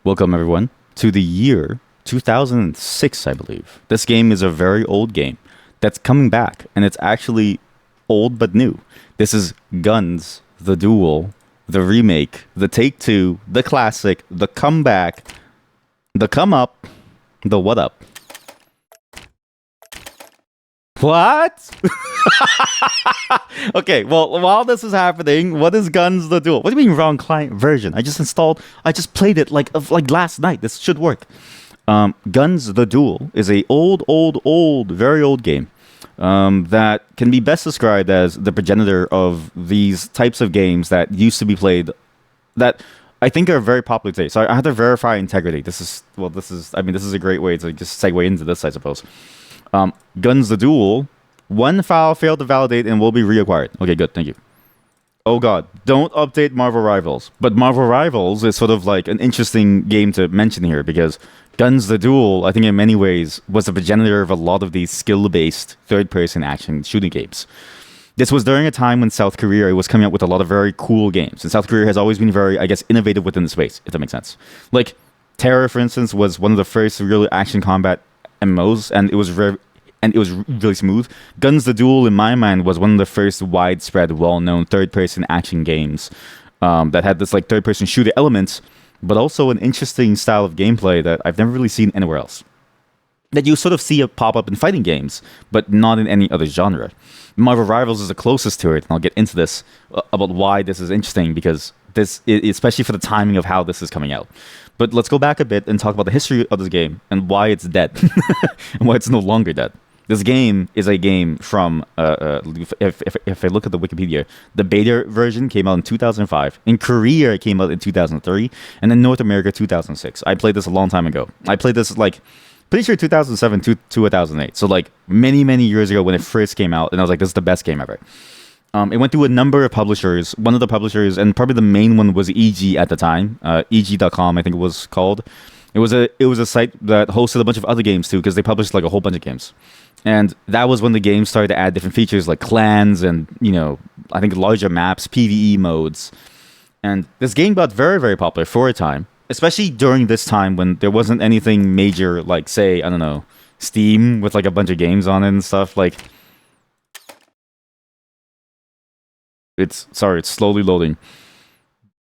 Welcome, everyone, to the year 2006, I believe. This game is a very old game that's coming back, and it's actually old but new. This is GunZ, the Duel, the remake, the Take Two, the classic, the comeback, the come up, the what up. What? Okay, well, while this is happening, what is GunZ the Duel? What do you mean wrong client version? I just played it like last night. This should work. GunZ the Duel is a very old game that can be best described as the progenitor of these types of games that used to be played that I think are very popular today. So I have to verify integrity. This is a great way to just segue into this, I suppose. GunZ the Duel, one file failed to validate and will be reacquired. Okay, good, thank you. Oh god, don't update Marvel Rivals. But Marvel Rivals is sort of like an interesting game to mention here because GunZ the Duel, I think in many ways, was the progenitor of a lot of these skill-based third-person action shooting games. This was during a time when South Korea was coming up with a lot of very cool games. And South Korea has always been very, I guess, innovative within the space, if that makes sense. Like, Terror, for instance, was one of the first real action combat MMOs, and it was really smooth. GunZ the Duel, in my mind, was one of the first widespread, well-known third-person action games that had this like third-person shooter elements, but also an interesting style of gameplay that I've never really seen anywhere else. That you sort of see it pop up in fighting games, but not in any other genre. Marvel Rivals is the closest to it, and I'll get into this about why this is interesting, because this, especially for the timing of how this is coming out. But let's go back a bit and talk about the history of this game and why it's dead, and why it's no longer dead. This game is a game from, if I look at the Wikipedia, the beta version came out in 2005. In Korea, it came out in 2003. And in North America, 2006. I played this a long time ago. I played this, like, pretty sure 2007 to 2008. So, like, many, many years ago when it first came out. And I was like, this is the best game ever. It went through a number of publishers. One of the publishers, and probably the main one, was EG at the time. EG.com, I think it was called. It was a site that hosted a bunch of other games, too, because they published, like, a whole bunch of games. And that was when the game started to add different features like clans and, you know, I think larger maps, PvE modes. And this game got very, very popular for a time, especially during this time when there wasn't anything major like, say, I don't know, Steam with like a bunch of games on it and stuff. Like, it's slowly loading.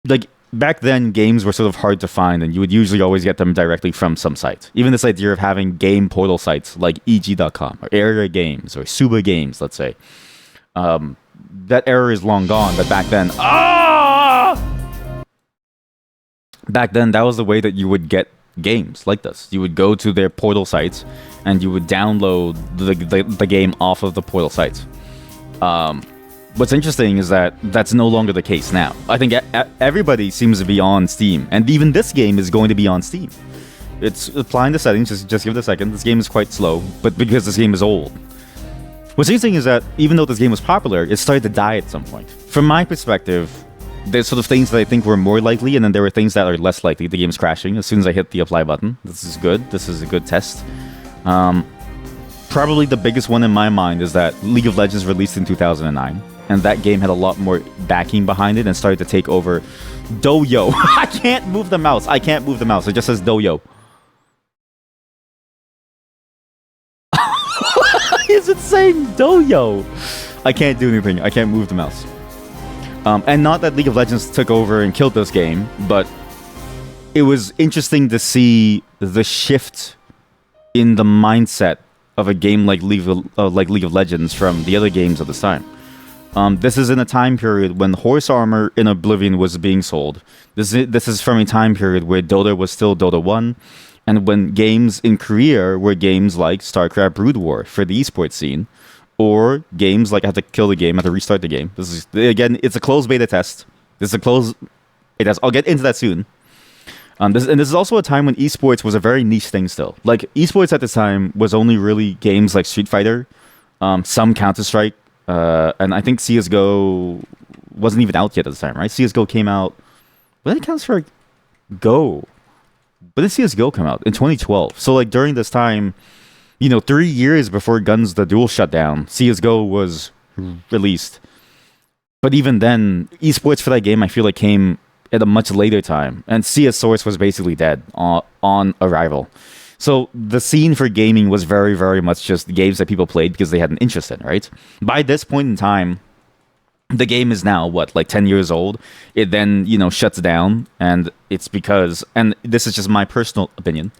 Like, back then, games were sort of hard to find, and you would usually always get them directly from some site. Even this idea of having game portal sites like EG.com or Area Games or Suba Games, let's say. That era is long gone, but back then... Back then, that was the way that you would get games like this. You would go to their portal sites, and you would download the game off of the portal sites. What's interesting is that that's no longer the case now. I think everybody seems to be on Steam, and even this game is going to be on Steam. It's applying the settings, just give it a second. This game is quite slow, but because this game is old. What's interesting is that even though this game was popular, it started to die at some point. From my perspective, there's sort of things that I think were more likely, and then there were things that are less likely. The game's crashing as soon as I hit the apply button. This is good. This is a good test. Probably the biggest one in my mind is that League of Legends released in 2009. And that game had a lot more backing behind it and started to take over Doyo. I can't move the mouse. It just says Doyo. Is it saying Doyo? I can't do anything. I can't move the mouse. And not that League of Legends took over and killed this game, but it was interesting to see the shift in the mindset of a game like League of Legends from the other games of this time. This is in a time period when horse armor in Oblivion was being sold. This is from a time period where Dota was still Dota 1, and when games in Korea were games like StarCraft Brood War for the esports scene, or games like I have to kill the game, I have to restart the game. This is, again, it's a closed beta test. I'll get into that soon. This is also a time when esports was a very niche thing still. Like, esports at this time was only really games like Street Fighter, some Counter-Strike, and I think CSGO wasn't even out yet at the time, right? CSGO came out... When did Counter-Strike go? When did CSGO come out? In 2012. So, like, during this time, 3 years before GunZ the Duel shut down, CSGO was released. But even then, esports for that game, I feel like came at a much later time, and CS Source was basically dead on arrival. So the scene for gaming was very, very much just games that people played because they had an interest in, right? By this point in time, the game is now, what, like 10 years old? It then, shuts down, and it's because, and this is just my personal opinion,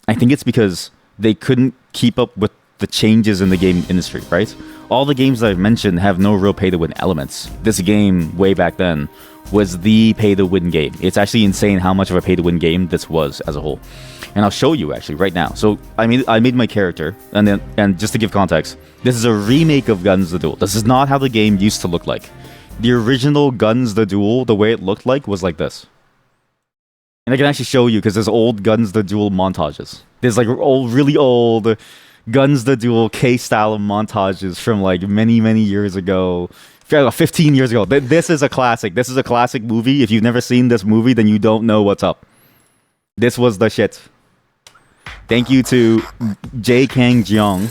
I think it's because they couldn't keep up with the changes in the game industry, right? All the games that I've mentioned have no real pay-to-win elements. This game, way back then, was the pay-to-win game. It's actually insane how much of a pay-to-win game this was as a whole. And I'll show you, actually, right now. So, I made my character, and just to give context, this is a remake of GunZ the Duel. This is not how the game used to look like. The original GunZ the Duel, the way it looked like, was like this. And I can actually show you, because there's old GunZ the Duel montages. There's, like, really old GunZ the Duel KStyle montages from, like, many, many years ago. 15 years ago. This is a classic. This is a classic movie. If you've never seen this movie, then you don't know what's up. This was the shit. Thank you to J. Kang Jeong,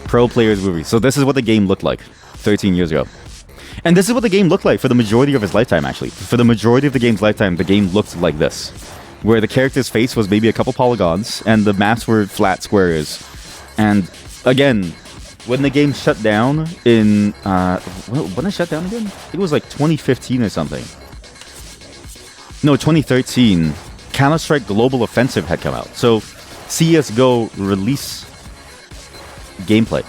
Pro Players movie. So this is what the game looked like 13 years ago. And this is what the game looked like for the majority of his lifetime, actually. For the majority of the game's lifetime, the game looked like this, where the character's face was maybe a couple polygons, and the maps were flat squares. And again, when the game shut down in... when it shut down again? I think it was like 2015 or something. No, 2013. Counter-Strike Global Offensive had come out. So, CSGO release gameplay.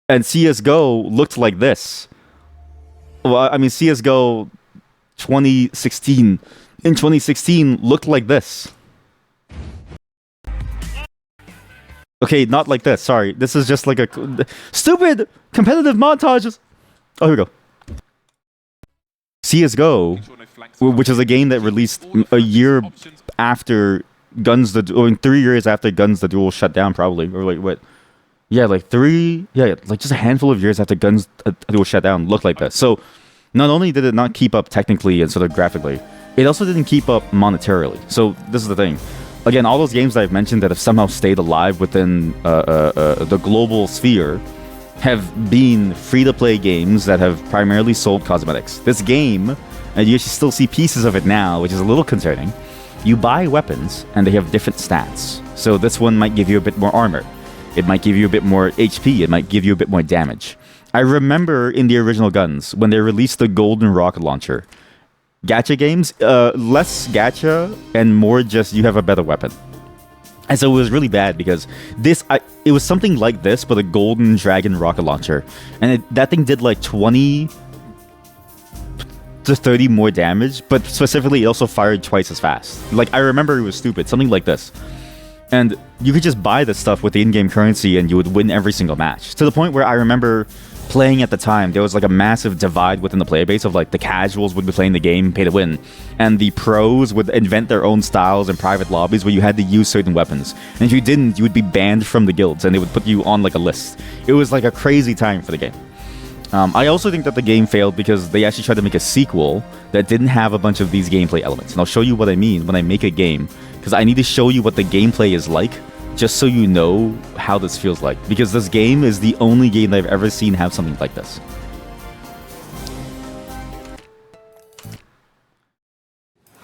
And CSGO looked like this. Well, I mean, CSGO 2016... in 2016 looked like this. Okay, not like this. Sorry. This is just like a stupid competitive montages. Oh, here we go. CSGO, which is a game that released a year after GunZ the Duel, 3 years after GunZ the Duel shut down, probably. Or like, what? Yeah, like like just a handful of years after GunZ the Duel shut down, looked like this. So, not only did it not keep up technically and sort of graphically, it also didn't keep up monetarily. So, this is the thing. Again, all those games that I've mentioned that have somehow stayed alive within the global sphere have been free-to-play games that have primarily sold cosmetics. This game, and you actually still see pieces of it now, which is a little concerning. You buy weapons, and they have different stats. So this one might give you a bit more armor. It might give you a bit more HP. It might give you a bit more damage. I remember in the original GunZ, when they released the Golden Rocket Launcher, gacha games, less gacha and more just you have a better weapon. And so it was really bad because it was something like this, but a Golden Dragon rocket launcher. And that thing did like 20 to 30 more damage, but specifically it also fired twice as fast. Like, I remember it was stupid, something like this. And you could just buy this stuff with the in-game currency and you would win every single match. To the point where I remember playing at the time, there was like a massive divide within the player base of like the casuals would be playing the game pay to win, and the pros would invent their own styles in private lobbies where you had to use certain weapons, and if you didn't, you would be banned from the guilds and they would put you on like a list. It was like a crazy time for the game. I also think that the game failed because they actually tried to make a sequel that didn't have a bunch of these gameplay elements, and I'll show you what I mean when I make a game, because I need to show you what the gameplay is like just so you know how this feels like, because this game is the only game that I've ever seen have something like this.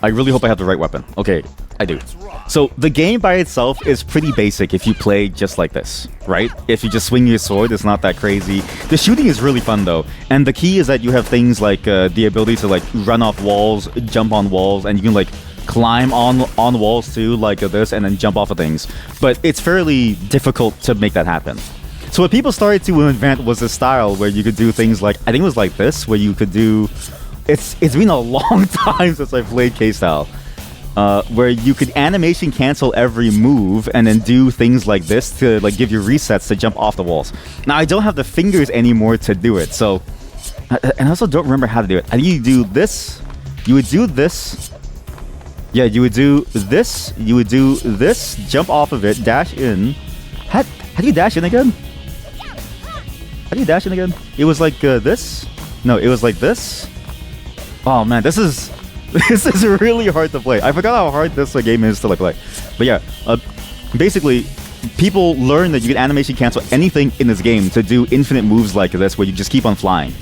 I really hope I have the right weapon. Okay, I do. So the game by itself is pretty basic if you play just like this, right? If you just swing your sword, it's not that crazy. The shooting is really fun though, and the key is that you have things like the ability to like run off walls, jump on walls, and you can like climb on walls too, like this, and then jump off of things. But it's fairly difficult to make that happen. So what people started to invent was a style where you could do things like, I think it was like this, where you could do... It's been a long time since I played KStyle. Where you could animation cancel every move and then do things like this to like give you resets to jump off the walls. Now, I don't have the fingers anymore to do it, so... And I also don't remember how to do it. I think you do this, you would do this... Yeah, you would do this, jump off of it, dash in. How do you dash in again? How do you dash in again? It was like this? No, it was like this? Oh man, this is really hard to play. I forgot how hard this game is to like play. But yeah, basically, people learn that you can animation cancel anything in this game to do infinite moves like this where you just keep on flying.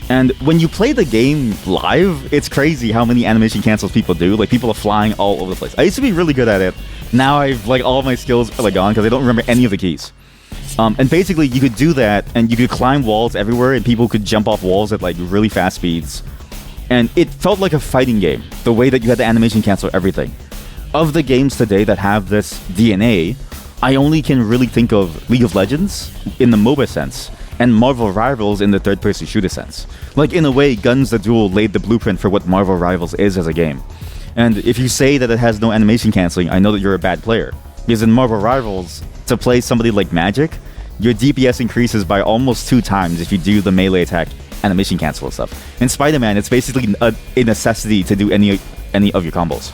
And when you play the game live, it's crazy how many animation cancels people do. Like, people are flying all over the place. I used to be really good at it. Now I've, like, all of my skills are, like, gone because I don't remember any of the keys. And basically, you could do that, and you could climb walls everywhere, and people could jump off walls at, like, really fast speeds. And it felt like a fighting game, the way that you had to animation cancel everything. Of the games today that have this DNA, I only can really think of League of Legends in the MOBA sense, and Marvel Rivals in the third-person shooter sense. Like, in a way, GunZ Duel laid the blueprint for what Marvel Rivals is as a game. And if you say that it has no animation canceling, I know that you're a bad player. Because in Marvel Rivals, to play somebody like Magic, your DPS increases by almost 2 times if you do the melee attack animation cancel and stuff. In Spider-Man, it's basically a necessity to do any of your combos.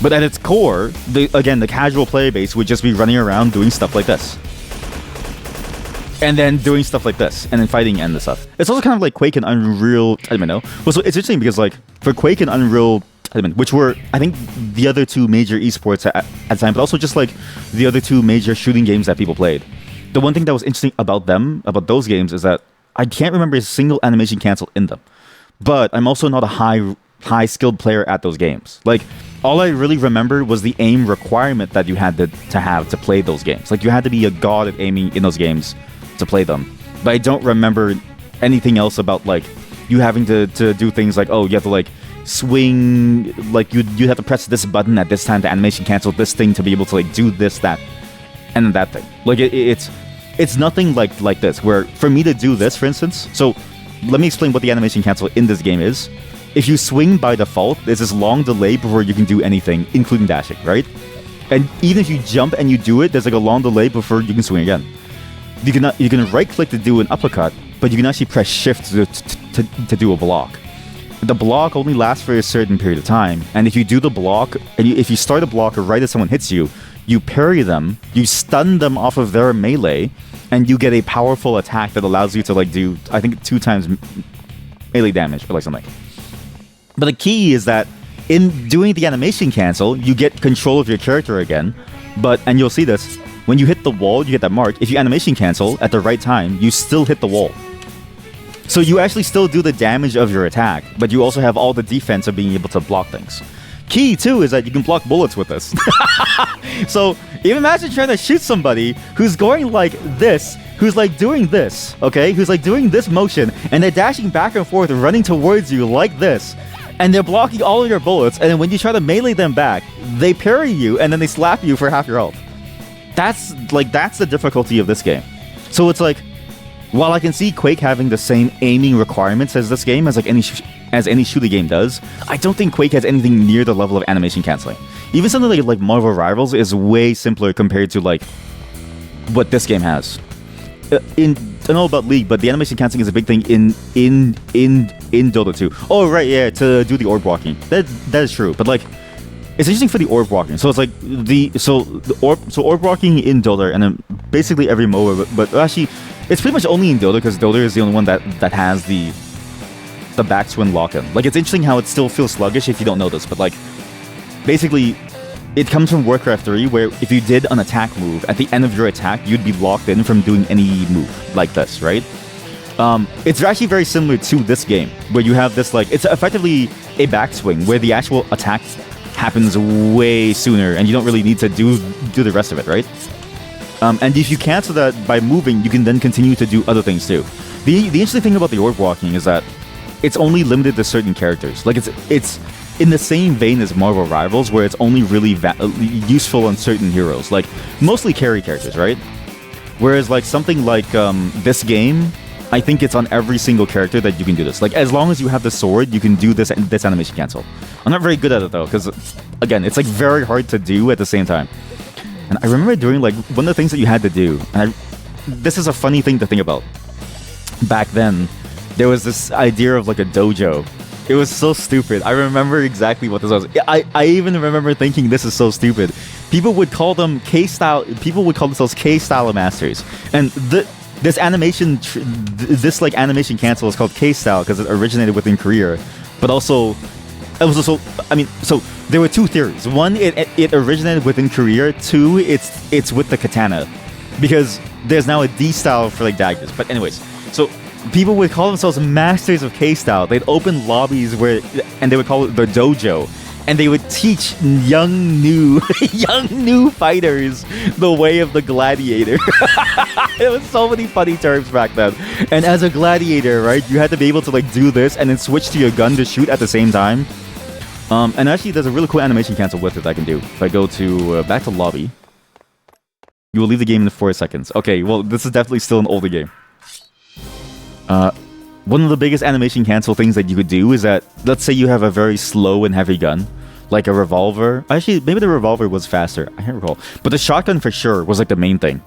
But at its core, again, the casual player base would just be running around doing stuff like this. And then doing stuff like this, and then fighting and the stuff. It's also kind of like Quake and Unreal Tournament, no? Well, so it's interesting because, like, for Quake and Unreal Tournament, which were, I think, the other 2 major esports at the time, but also just, like, the other 2 major shooting games that people played. The one thing that was interesting about those games, is that I can't remember a single animation cancel in them. But I'm also not a high-skilled player at those games. Like, all I really remember was the aim requirement that you had to have to play those games. Like, you had to be a god at aiming in those games to play them. But I don't remember anything else about, like, you having to do things like, oh, you have to, like, swing, like, you'd have to press this button at this time to animation cancel this thing to be able to, like, do this, that, and then that thing. Like, it's nothing like this, where for me to do this, for instance, so let me explain what the animation cancel in this game is. If you swing by default, there's this long delay before you can do anything, including dashing, right? And even if you jump and you do it, there's like a long delay before you can swing again. You can right-click to do an uppercut, but you can actually press shift to do a block. The block only lasts for a certain period of time, and if you do the block, and if you start a block right as someone hits you, you parry them, you stun them off of their melee, and you get a powerful attack that allows you to, like, do, I think, 2 times melee damage or like something. But the key is that in doing the animation cancel, you get control of your character again, and you'll see this, when you hit the wall, you get that mark. If you animation cancel at the right time, you still hit the wall. So you actually still do the damage of your attack, but you also have all the defense of being able to block things. Key, too, is that you can block bullets with this. So, even imagine trying to shoot somebody who's going like this, who's like doing this, okay? Who's like doing this motion, and they're dashing back and forth, running towards you like this, and they're blocking all of your bullets, and then when you try to melee them back, they parry you, and then they slap you for half your health. That's the difficulty of this game. So it's like, while I can see Quake having the same aiming requirements as this game, as any shooting game does, I don't think Quake has anything near the level of animation canceling. Even something like Marvel Rivals is way simpler compared to, like, what this game has. I don't know about League, but the animation canceling is a big thing in Dota 2. Oh right, yeah, to do the orb walking. That is true, but like, it's interesting for the orb walking. So it's like orb walking in Dota, and then basically every MOBA, but actually, it's pretty much only in Dota because Dota is the only one that has the backswing lock-in. Like, it's interesting how it still feels sluggish if you don't know this, but like, basically, it comes from Warcraft 3, where if you did an attack move, at the end of your attack, you'd be locked in from doing any move like this, right? It's actually very similar to this game, where you have this, like, it's effectively a backswing, where the actual attack happens way sooner, and you don't really need to do the rest of it, right? And if you cancel that by moving, you can then continue to do other things too. The interesting thing about the orb walking is that it's only limited to certain characters. Like, it's in the same vein as Marvel Rivals, where it's only really useful on certain heroes, like mostly carry characters, right? Whereas like something like this game, I think it's on every single character that you can do this. Like, as long as you have the sword, you can do this animation cancel. I'm not very good at it though, because again, it's like very hard to do at the same time. And I remember doing, like, one of the things that you had to do, and this is a funny thing to think about. Back then, there was this idea of like a dojo. It was so stupid. I remember exactly what this was. I even remember thinking, this is so stupid. People would call them KStyle. People would call themselves KStyle masters. And this animation cancel is called KStyle because it originated within Korea. But also, it was also, I mean, so there were 2 theories. One, it originated within Korea. 2, it's with the katana, because there's now a D style for like daggers. But anyways, so people would call themselves masters of KStyle. They'd open lobbies and they would call it the dojo, and they would teach young new fighters the way of the gladiator. It was so many funny terms back then. And as a gladiator, right, you had to be able to like do this and then switch to your gun to shoot at the same time. And actually, there's a really cool animation cancel with it I can do. If I go to back to lobby, you will leave the game in 4 seconds. Okay, well, this is definitely still an older game. One of the biggest animation cancel things that you could do is that, let's say you have a very slow and heavy gun, like a revolver. Actually, maybe the revolver was faster. I can't recall. But the shotgun for sure was like the main thing.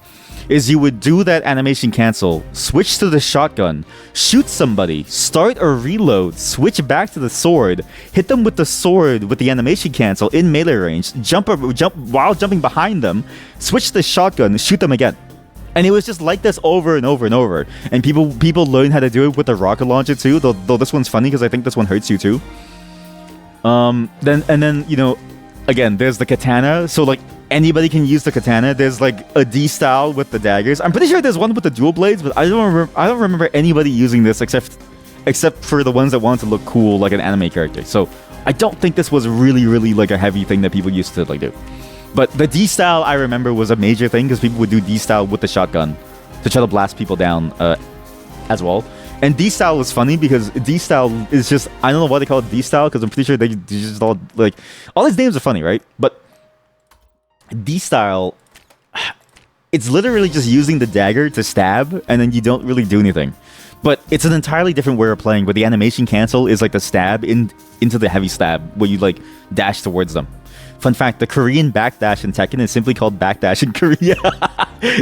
Is you would do that animation cancel, switch to the shotgun, shoot somebody, start or reload, switch back to the sword, hit them with the sword with the animation cancel in melee range, jump while jumping behind them, switch to the shotgun, shoot them again. And it was just like this over and over and over. And people learn how to do it with the rocket launcher too, though this one's funny because I think this one hurts you too. Then you know, again, there's the katana. So like anybody can use the katana. There's like a D style with the daggers. I'm pretty sure there's one with the dual blades, but I don't remember anybody using this except for the ones that want to look cool like an anime character. So I don't think this was really like a heavy thing that people used to like do. But the D style I remember was a major thing because people would do D style with the shotgun to try to blast people down as well. And D style was funny because D style is just, I don't know why they call it D style because I'm pretty sure they just all like, all these names are funny, right? But D style, it's literally just using the dagger to stab and then you don't really do anything. But it's an entirely different way of playing, but the animation cancel is like the stab into the heavy stab where you like dash towards them. Fun fact, the Korean backdash in Tekken is simply called backdash in Korea.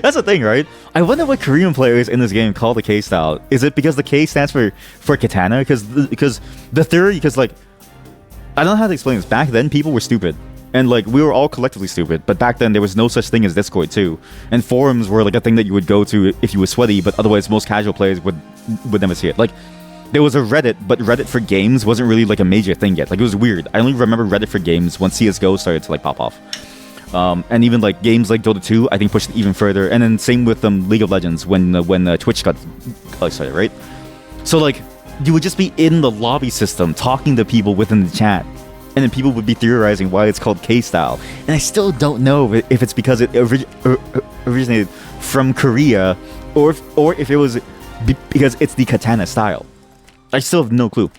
That's the thing, right? I wonder what Korean players in this game call the K style. Is it because the K stands for katana? Because the theory, because like, I don't know how to explain this. Back then, people were stupid. And like, we were all collectively stupid. But back then, there was no such thing as Discord too. And forums were like a thing that you would go to if you were sweaty, but otherwise most casual players would never see it. Like, there was a Reddit, but Reddit for games wasn't really like a major thing yet. Like, it was weird. I only remember Reddit for games when CSGO started to like pop off. And even like games like Dota 2, I think pushed it even further. And then same with League of Legends when Twitch got started, right? So like, you would just be in the lobby system talking to people within the chat. And then people would be theorizing why it's called K-style. And I still don't know if it's because it originated from Korea or if it was because it's the katana style. I still have no clue.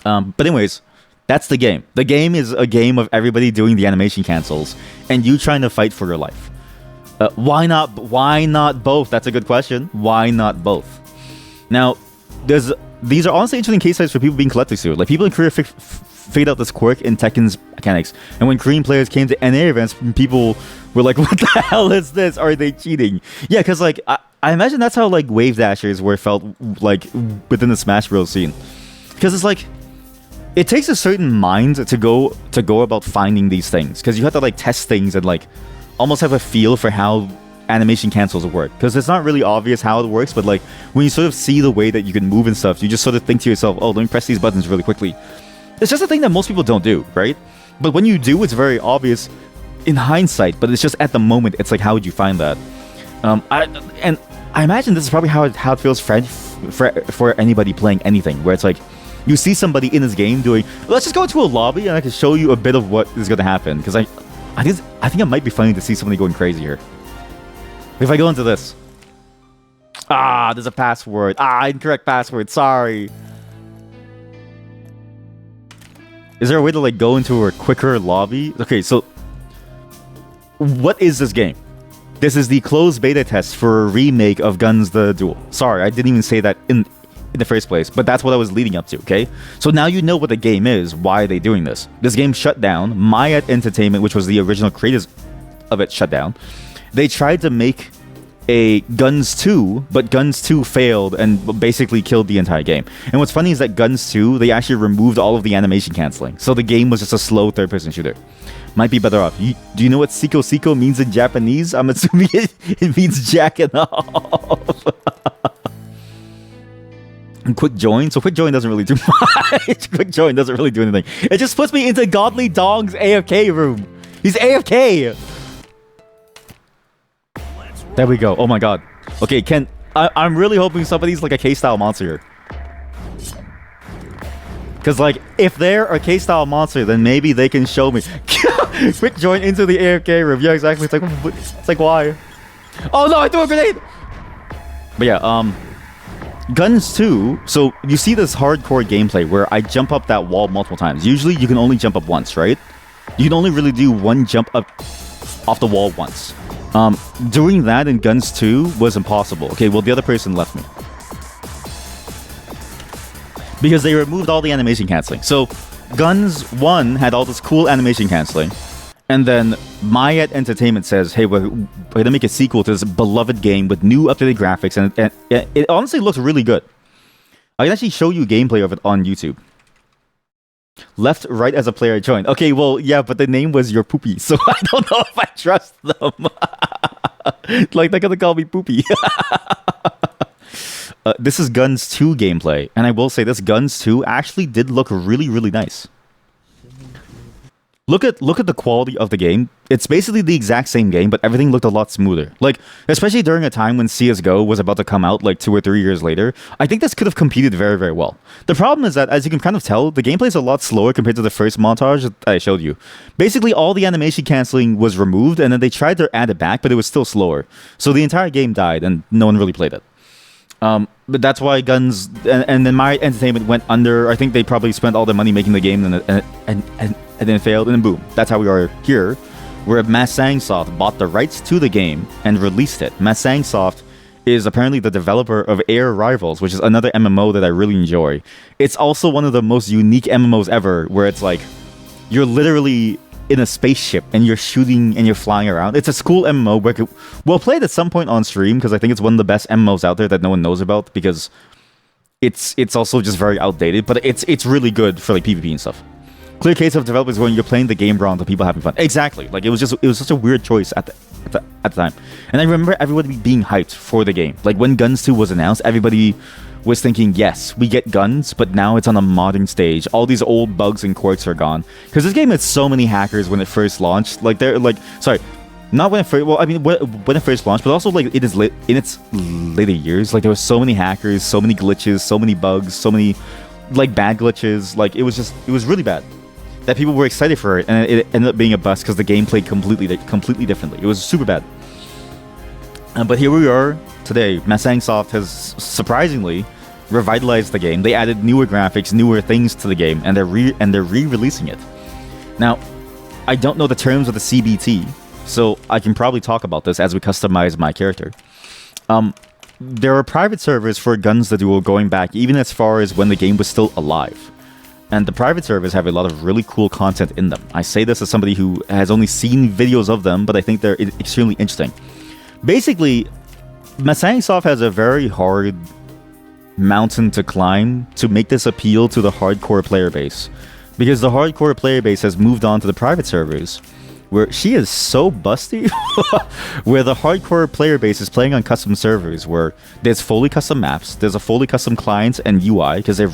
But anyways, that's the game. The game is a game of everybody doing the animation cancels and you trying to fight for your life. Why not both? That's a good question. Why not both? Now, these are honestly interesting case studies for people being collectors too. Like, people in Korea figured out this quirk in Tekken's mechanics. And when Korean players came to NA events, people were like, what the hell is this? Are they cheating? Yeah, because like, I imagine that's how like wave dashers were felt like within the Smash Bros scene. Because it's like, it takes a certain mind to go about finding these things. Because you have to like test things and like almost have a feel for how animation cancels work. Because it's not really obvious how it works, but like when you sort of see the way that you can move and stuff, you just sort of think to yourself, oh, let me press these buttons really quickly. It's just a thing that most people don't do, right? But when you do, it's very obvious in hindsight, but it's just at the moment, it's like, how would you find that? I imagine this is probably how it feels for anybody playing anything, where it's like, you see somebody in this game doing, let's just go into a lobby and I can show you a bit of what is going to happen. Because I think it might be funny to see somebody going crazy here. If I go into this. There's a password. Incorrect password. Sorry. Is there a way to like go into a quicker lobby? Okay, so what is this game? This is the closed beta test for a remake of GunZ the Duel. Sorry, I didn't even say that in the first place, but that's what I was leading up to, okay? So now you know what the game is. Why are they doing this? This game shut down. Mayat Entertainment, which was the original creators of it, shut down. They tried to make a GunZ 2, but GunZ 2 failed and basically killed the entire game. And what's funny is that GunZ 2, they actually removed all of the animation canceling. So the game was just a slow third-person shooter. Might be better off. Do you know what Siko Siko means in Japanese? I'm assuming it means jacking off. And quick join? So quick join doesn't really do much. Quick join doesn't really do anything. It just puts me into Godly Dong's AFK room. He's AFK. There we go. Oh my god. Okay, I'm really hoping somebody's like a KStyle monster here. Because, like, if they're a KStyle monster, then maybe they can show me. Quick join into the AFK room. Yeah, exactly. It's like why? Oh no, I threw a grenade! But yeah, GunZ 2, so you see this hardcore gameplay where I jump up that wall multiple times. Usually you can only jump up once, right? You can only really do one jump up off the wall once. Doing that in GunZ 2 was impossible. Okay, well, the other person left me. Because they removed all the animation canceling. So GunZ 1 had all this cool animation canceling. And then Mayet Entertainment says, hey, we're going to make a sequel to this beloved game with new up-to-date graphics. And it honestly looks really good. I can actually show you gameplay of it on YouTube. Left, right as a player joined. Okay, well, yeah, but the name was Your Poopy. So I don't know if I trust them. Like, they're going to call me Poopy. This is GunZ 2 gameplay. And I will say this GunZ 2 actually did look really, really nice. Look at the quality of the game. It's basically the exact same game, but everything looked a lot smoother. Like, especially during a time when CSGO was about to come out, like 2 or 3 years later, I think this could have competed very, very well. The problem is that, as you can kind of tell, the gameplay is a lot slower compared to the first montage that I showed you. Basically, all the animation canceling was removed, and then they tried to add it back, but it was still slower. So the entire game died, and no one really played it. But that's why GunZ and then my entertainment went under. I think they probably spent all their money making the game and then failed, and then boom. That's how we are here, where Masangsoft bought the rights to the game and released it. Masangsoft is apparently the developer of Air Rivals, which is another MMO that I really enjoy. It's also one of the most unique MMOs ever, where it's like you're literally in a spaceship and you're shooting and you're flying around. It's a cool MMO. We'll play it at some point on stream because I think it's one of the best MMOs out there that no one knows about because it's also just very outdated, but it's really good for like PvP and stuff. Clear case of developers going, you're playing the game wrong to people having fun. Exactly. Like it was such a weird choice at the time. And I remember everybody being hyped for the game. Like when GunZ 2 was announced, everybody was thinking, yes, we get guns, but now it's on a modern stage. All these old bugs and quirks are gone. Because this game had so many hackers when it first launched. Like they're like, sorry, not when it first. Well, I mean when it first launched, but also like it is in its later years. Like there were so many hackers, so many glitches, so many bugs, so many like bad glitches. Like it was really bad. That people were excited for it, and it ended up being a bust because the game played completely differently. It was super bad. But here we are today. Masangsoft has surprisingly revitalized the game. They added newer graphics, newer things to the game, and they're re-releasing it. Now, I don't know the terms of the CBT, so I can probably talk about this as we customize my character. There are private servers for GunZ the Duel going back even as far as when the game was still alive. And the private servers have a lot of really cool content in them. I say this as somebody who has only seen videos of them, but I think they're extremely interesting. Basically, Masangsoft has a very hard mountain to climb to make this appeal to the hardcore player base. Because the hardcore player base has moved on to the private servers, where she is so busty, where the hardcore player base is playing on custom servers, where there's fully custom maps, there's a fully custom client and UI, because they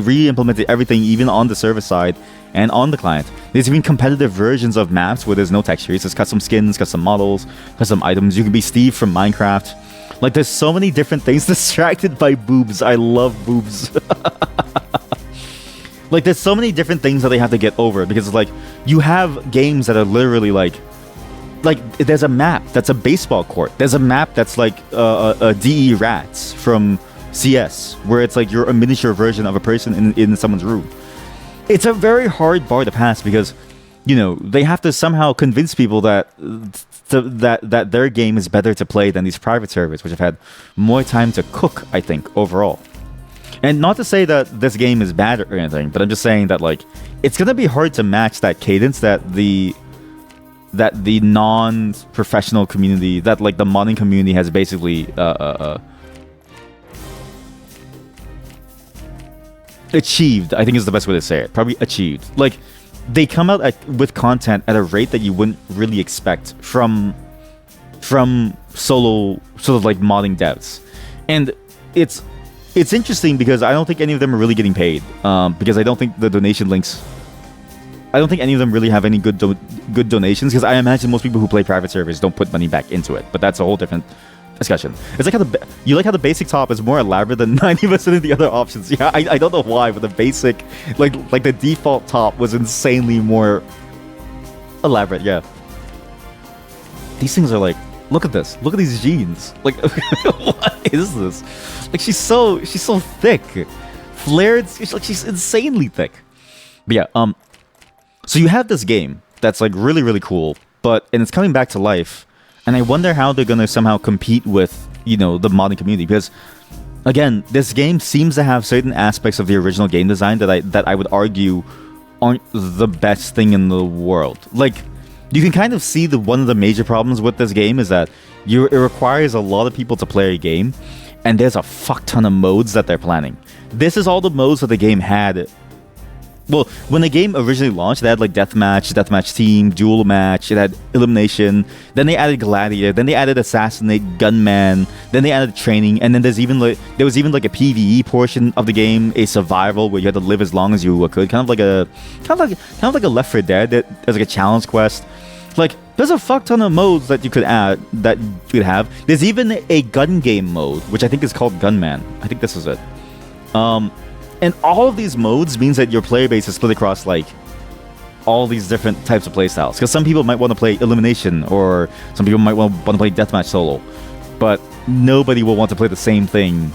re-implemented everything even on the server side and on the client. There's even competitive versions of maps where there's no textures, there's custom skins, custom models, custom items. You can be Steve from Minecraft. Like there's so many different things. Distracted by boobs. I love boobs. Like, there's so many different things that they have to get over, because, like, you have games that are literally, like, there's a map that's a baseball court. There's a map that's, like, a DE Rats from CS, where it's, like, you're a miniature version of a person in someone's room. It's a very hard bar to pass, because, you know, they have to somehow convince people that their game is better to play than these private servers, which have had more time to cook, I think, overall. And not to say that this game is bad or anything, but I'm just saying that, like, it's gonna be hard to match that cadence that the non-professional community, that, like, the modding community has basically achieved. I think is the best way to say it. Probably achieved. Like, they come out with content at a rate that you wouldn't really expect from solo sort of like modding devs, and it's interesting because I don't think any of them are really getting paid. Because I don't think the donation links. I don't think any of them really have any good donations. Because I imagine most people who play private servers don't put money back into it. But that's a whole different discussion. It's like how you like how the basic top is more elaborate than 90% of the other options. Yeah, I don't know why, but the basic, like the default top was insanely more elaborate. Yeah. These things are like, look at this. Look at these jeans. Like, what is this? Like, she's so thick, flared. She's insanely thick. But yeah, so you have this game that's like really, really cool, and it's coming back to life. And I wonder how they're gonna somehow compete with, you know, the modding community, because again, this game seems to have certain aspects of the original game design that I would argue aren't the best thing in the world. Like, you can kind of see one of the major problems with this game is that it requires a lot of people to play a game, and there's a fuck ton of modes that they're planning. This is all the modes that the game had. Well, when the game originally launched, they had like deathmatch team, duel match, it had elimination, then they added gladiator, then they added assassinate, gunman, then they added training, and then there was even like a PvE portion of the game, a survival where you had to live as long as you could, kind of like a Left 4 Dead. There's like a challenge quest. Like, there's a fuck ton of modes that you could add, that you could have. There's even a gun game mode, which I think is called Gunman. I think this is it. And all of these modes means that your player base is split across like all these different types of playstyles. Because some people might want to play elimination, or some people might want to play deathmatch solo, but nobody will want to play the same thing.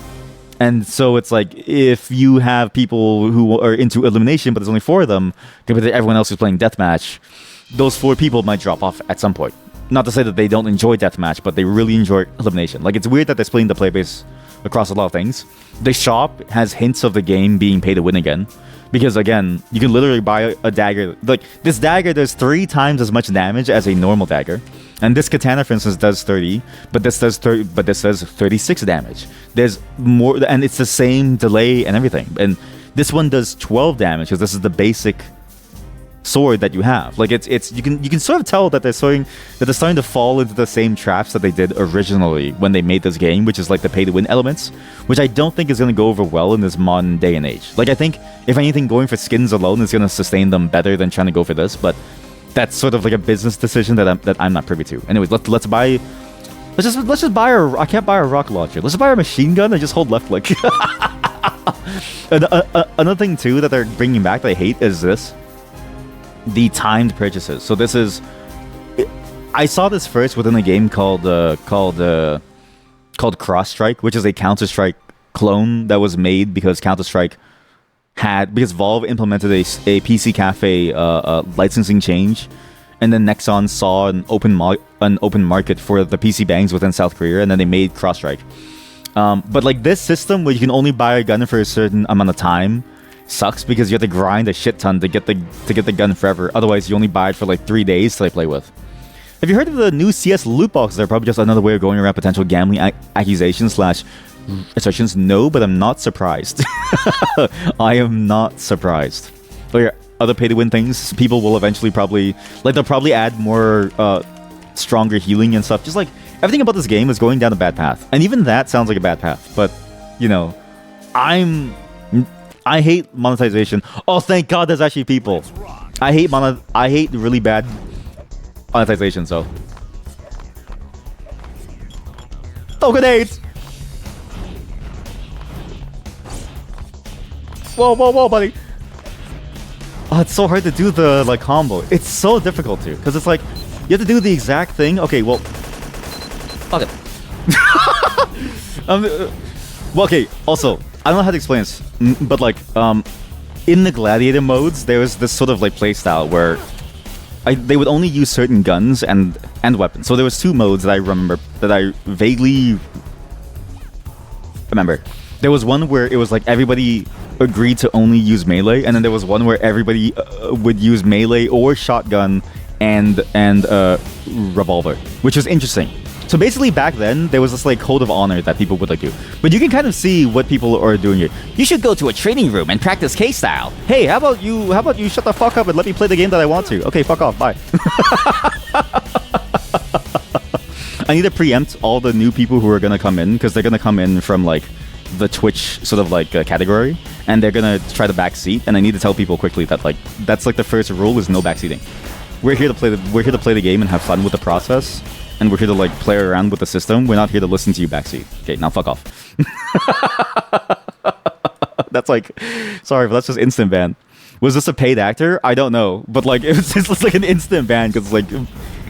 And so it's like, if you have people who are into elimination, but there's only 4 of them, compared to everyone else who's playing deathmatch, those 4 people might drop off at some point. Not to say that they don't enjoy deathmatch, but they really enjoy elimination. Like, it's weird that they're splitting the player base across a lot of things. The shop has hints of the game being pay to win again, because again, you can literally buy a dagger. Like, this dagger does 3 times as much damage as a normal dagger, and this katana, for instance, does 30, but this does 36 damage. There's more, and it's the same delay and everything. And this one does 12 damage because this is the basic sword that you have. Like, you can sort of tell that they're starting to fall into the same traps that they did originally when they made this game, which is like the pay to win elements, which I don't think is going to go over well in this modern day and age. Like, I think if anything, going for skins alone is going to sustain them better than trying to go for this, but that's sort of like a business decision that I'm not privy to. Anyways, let's just buy I can't buy a rocket launcher. Let's just buy a machine gun and just hold left click. Another thing too that they're bringing back that I hate is the timed purchases. So this is, I saw this first within a game called Cross Strike, which is a Counter-Strike clone that was made because because Valve implemented a PC Cafe licensing change, and then Nexon saw an open market for the PC bangs within South Korea, and then they made Cross Strike. But like, this system where you can only buy a gun for a certain amount of time sucks, because you have to grind a shit ton to get the gun forever. Otherwise, you only buy it for like 3 days to play with. Have you heard of the new CS loot boxes? They're probably just another way of going around potential gambling accusations / restrictions. No, but I'm not surprised. I am not surprised. But yeah, other pay-to-win things, people will eventually they'll probably add more stronger healing and stuff. Just like, everything about this game is going down a bad path. And even that sounds like a bad path. But, you know, I hate monetization. Oh, thank God there's actually people. I hate really bad monetization, so. Oh, grenades! Whoa, buddy. Oh, it's so hard to do the, like, combo. It's so difficult to, because it's like, you have to do the exact thing. Okay, well. Okay. Well, okay, also, I don't know how to explain this, but like, in the gladiator modes, there was this sort of like playstyle where they would only use certain guns and weapons. So there was 2 modes that I remember, that I vaguely remember. There was one where it was like everybody agreed to only use melee, and then there was one where everybody would use melee or shotgun and revolver, which was interesting. So basically, back then, there was this like code of honor that people would like do. But you can kind of see what people are doing here. You should go to a training room and practice KStyle. Hey, how about you shut the fuck up and let me play the game that I want to? Okay, fuck off, bye. I need to preempt all the new people who are gonna come in, because they're gonna come in from like the Twitch sort of like category, and they're gonna try to backseat. And I need to tell people quickly that like that's like the first rule is no backseating. We're here to play the game and have fun with the process. and we're here to like play around with the system. We're not here to listen to you backseat. Okay, now fuck off. That's like, sorry, but that's just instant ban. Was this a paid actor? I don't know, but like it's just like an instant ban because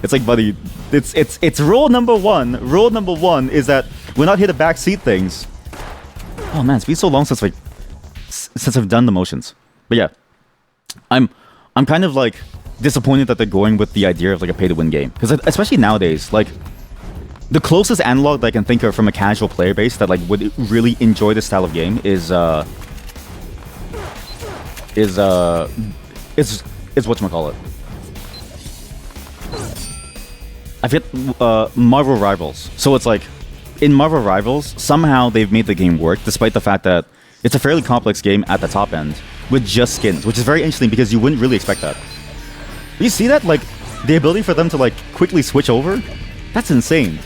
it's like, buddy, it's rule number one. Rule number one is that we're not here to backseat things. Oh man, it's been so long since I've done the motions. But yeah, I'm kind of like disappointed that they're going with the idea of like a pay-to-win game, because especially nowadays, like the closest analog that I can think of from a casual player base that like would really enjoy this style of game is whatchamacallit. I forget Marvel Rivals. So it's like in Marvel Rivals, somehow they've made the game work despite the fact that it's a fairly complex game at the top end with just skins, which is very interesting because you wouldn't really expect that. You see that? Like, the ability for them to, like, quickly switch over? That's insane.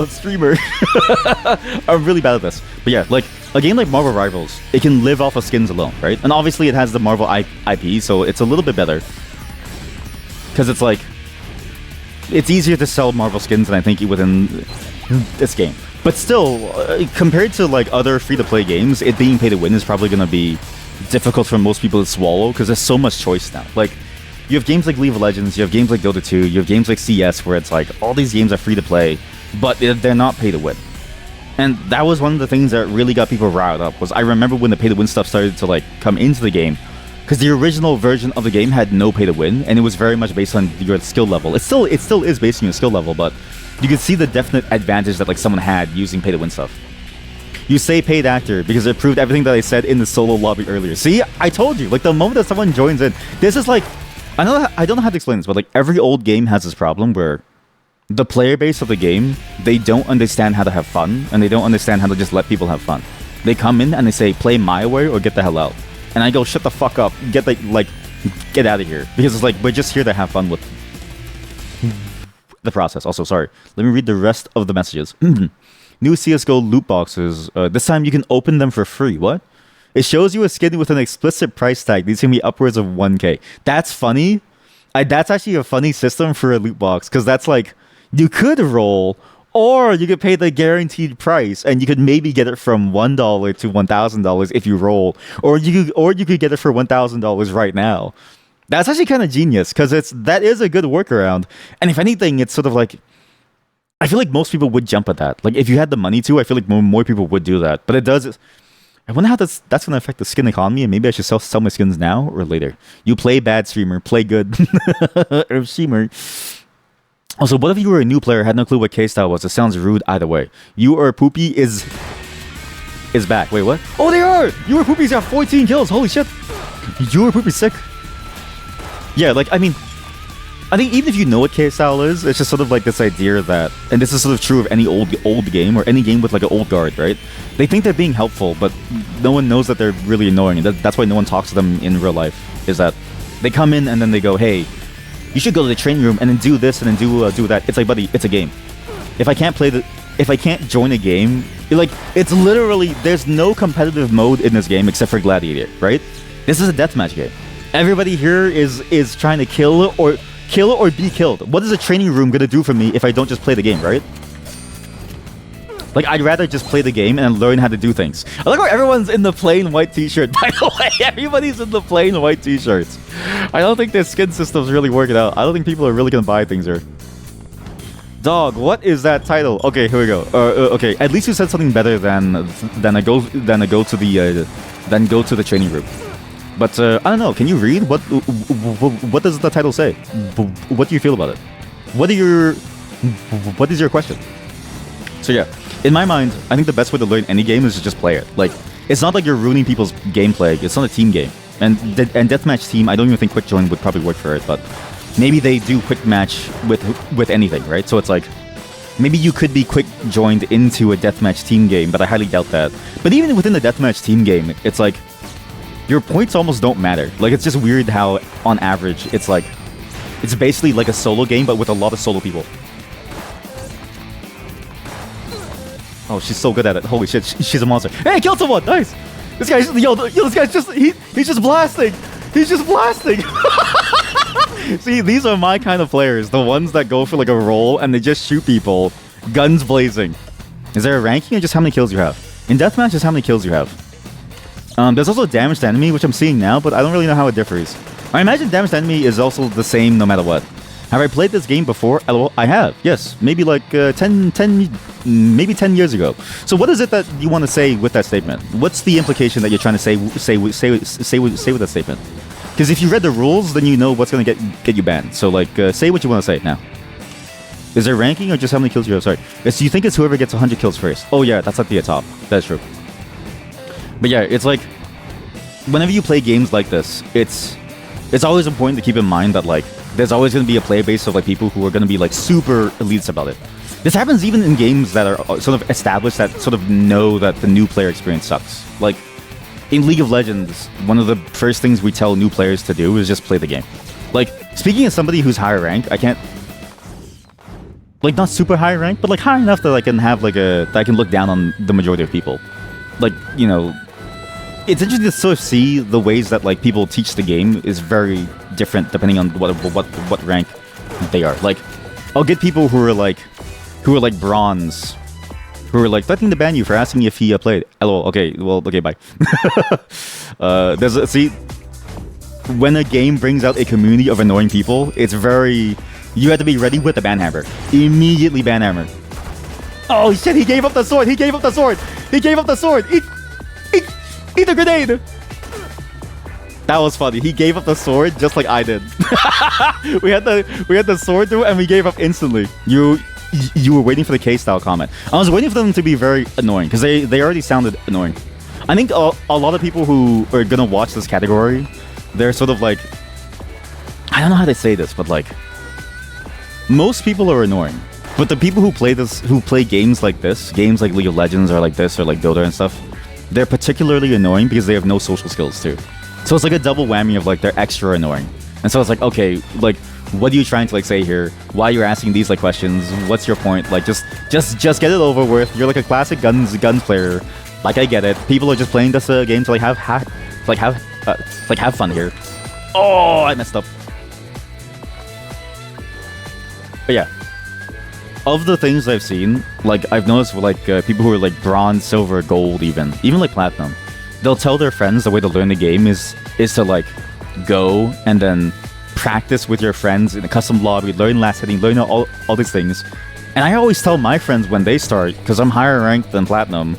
Streamer. I'm really bad at this. But yeah, like, a game like Marvel Rivals, it can live off of skins alone, right? And obviously it has the Marvel IP, so it's a little bit better. Because it's like, it's easier to sell Marvel skins than I think within this game. But still, compared to, like, other free-to-play games, it being pay-to-win is probably going to be difficult for most people to swallow, because there's so much choice now. Like, you have games like League of Legends, you have games like Dota 2, you have games like CS, where it's like, all these games are free to play, but they're not pay to win. And that was one of the things that really got people riled up, was I remember when the pay to win stuff started to like come into the game, because the original version of the game had no pay to win, and it was very much based on your skill level. It still is based on your skill level, but you could see the definite advantage that like someone had using pay to win stuff. You say paid actor because it proved everything that I said in the solo lobby earlier. See, I told you, like the moment that someone joins in, this is like, I don't know how to explain this, but like every old game has this problem where the player base of the game, they don't understand how to have fun, and they don't understand how to just let people have fun. They come in and they say, play my way or get the hell out. And I go, shut the fuck up, get out of here. Because it's like, we're just here to have fun with the process. Also, sorry, let me read the rest of the messages. New CSGO loot boxes. This time you can open them for free. What? It shows you a skin with an explicit price tag. These can be upwards of 1k. That's funny. That's actually a funny system for a loot box, because that's like, you could roll, or you could pay the guaranteed price, and you could maybe get it from $1 to $1,000 if you roll, or you could get it for $1,000 right now. That's actually kind of genius, because that is a good workaround. And if anything, it's sort of like, I feel like most people would jump at that. Like, if you had the money to, I feel like more people would do that. But it does. I wonder how that's going to affect the skin economy, and maybe I should sell my skins now or later. You play bad, streamer. Play good. Or streamer. Also, what if you were a new player, had no clue what KStyle was? It sounds rude either way. You or Poopy is back. Wait, what? Oh, they are! You or Poopy's got 14 kills. Holy shit. You or Poopy's sick. Yeah, like, I mean, I think even if you know what KStyle is, it's just sort of like this idea that, and this is sort of true of any old game or any game with like an old guard, right? They think they're being helpful, but no one knows that they're really annoying. And that's why no one talks to them in real life, is that they come in and then they go, hey, you should go to the training room and then do this and then do that. It's like, buddy, it's a game. If I can't join a game, it's literally, there's no competitive mode in this game except for Gladiator, right? This is a deathmatch game. Everybody here is trying to kill or be killed. What is a training room gonna do for me if I don't just play the game, right? Like, I'd rather just play the game and learn how to do things. I like how everyone's in the plain white t-shirt. By the way, everybody's in the plain white t-shirts. I don't think their skin system's really working out. I don't think people are really gonna buy things here. Dog, what is that title? Okay, here we go. Okay, at least you said something better than go to the training room. But I don't know. Can you read what does the title say? What do you feel about it? What is your question? So yeah, in my mind, I think the best way to learn any game is to just play it. Like, it's not like you're ruining people's gameplay. It's not a team game. And deathmatch team, I don't even think quick join would probably work for it. But maybe they do quick match with anything, right? So it's like, maybe you could be quick joined into a deathmatch team game, but I highly doubt that. But even within the deathmatch team game, it's like, your points almost don't matter. Like, it's just weird how, on average, it's like, it's basically like a solo game, but with a lot of solo people. Oh, she's so good at it. Holy shit, she's a monster. Hey, killed someone! Nice! This guy's, this guy's just, he's just blasting! He's just blasting! See, these are my kind of players. The ones that go for like a roll and they just shoot people, guns blazing. Is there a ranking or just how many kills you have? In deathmatch, just how many kills you have. There's also damage to enemy, which I'm seeing now, but I don't really know how it differs. I imagine damage to enemy is also the same no matter what. Have I played this game before? LOL, I have, yes. Maybe like 10 years ago. So what is it that you want to say with that statement? What's the implication that you're trying to say with that statement? Because if you read the rules, then you know what's going to get you banned. So like, say what you want to say now. Is there ranking or just how many kills you have? Sorry. Do you think it's whoever gets 100 kills first? Oh yeah, that's at the top. That's true. But yeah, it's like, whenever you play games like this, it's always important to keep in mind that like, there's always going to be a player base of like people who are going to be like super elites about it. This happens even in games that are sort of established, that sort of know that the new player experience sucks. Like, in League of Legends, one of the first things we tell new players to do is just play the game. Like, speaking as somebody who's higher rank, I can't... Like, not super high rank, but like high enough that I can have like that I can look down on the majority of people. Like, you know... It's interesting to sort of see the ways that like people teach the game is very different depending on what rank they are. Like, I'll get people who are like bronze, who are like threatening to ban you for asking if he played. LOL. Okay, well, okay, bye. See, when a game brings out a community of annoying people, it's very. You have to be ready with the ban hammer. Immediately ban hammer. Oh shit! He gave up the sword. He gave up the sword. He gave up the sword. Eat the grenade! That was funny. He gave up the sword just like I did. we had the sword through and we gave up instantly. You were waiting for the KStyle comment. I was waiting for them to be very annoying because they already sounded annoying. I think a lot of people who are gonna watch this category, they're sort of like, I don't know how to say this, but like, most people are annoying. But the people who play games like this, games like League of Legends or like this or like Dota and stuff, they're particularly annoying because they have no social skills too. So it's like a double whammy of like they're extra annoying. And so it's like, okay, like what are you trying to like say here? Why are you asking these like questions? What's your point? Like just get it over with. You're like a classic guns player. Like I get it. People are just playing this game to like have fun here. Oh, I messed up. But yeah. Of the things I've seen, like I've noticed with like people who are like bronze, silver, gold, even like platinum, they'll tell their friends the way to learn the game is to like go and then practice with your friends in a custom lobby, learn last hitting, learn all these things. And I always tell my friends when they start, because I'm higher ranked than platinum,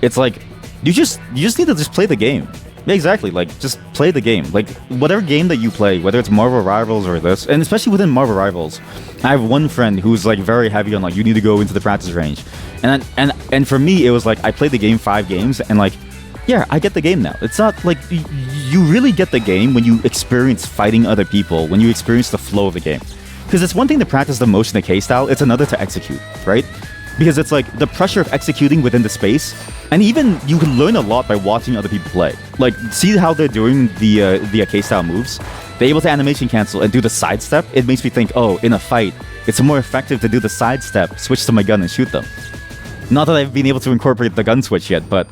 it's like you just need to just play the game. Yeah, exactly. Like, just play the game. Like, whatever game that you play, whether it's Marvel Rivals or this, and especially within Marvel Rivals, I have one friend who's, like, very heavy on, like, you need to go into the practice range. And for me, it was, like, I played the game 5 games, and, like, yeah, I get the game now. It's not, like, you really get the game when you experience fighting other people, when you experience the flow of the game. Because it's one thing to practice the motion in the KStyle, it's another to execute, right? Because it's like the pressure of executing within the space, and even you can learn a lot by watching other people play. Like, see how they're doing the KStyle moves? They're able to animation cancel and do the sidestep. It makes me think, oh, in a fight, it's more effective to do the sidestep, switch to my gun and shoot them. Not that I've been able to incorporate the gun switch yet, but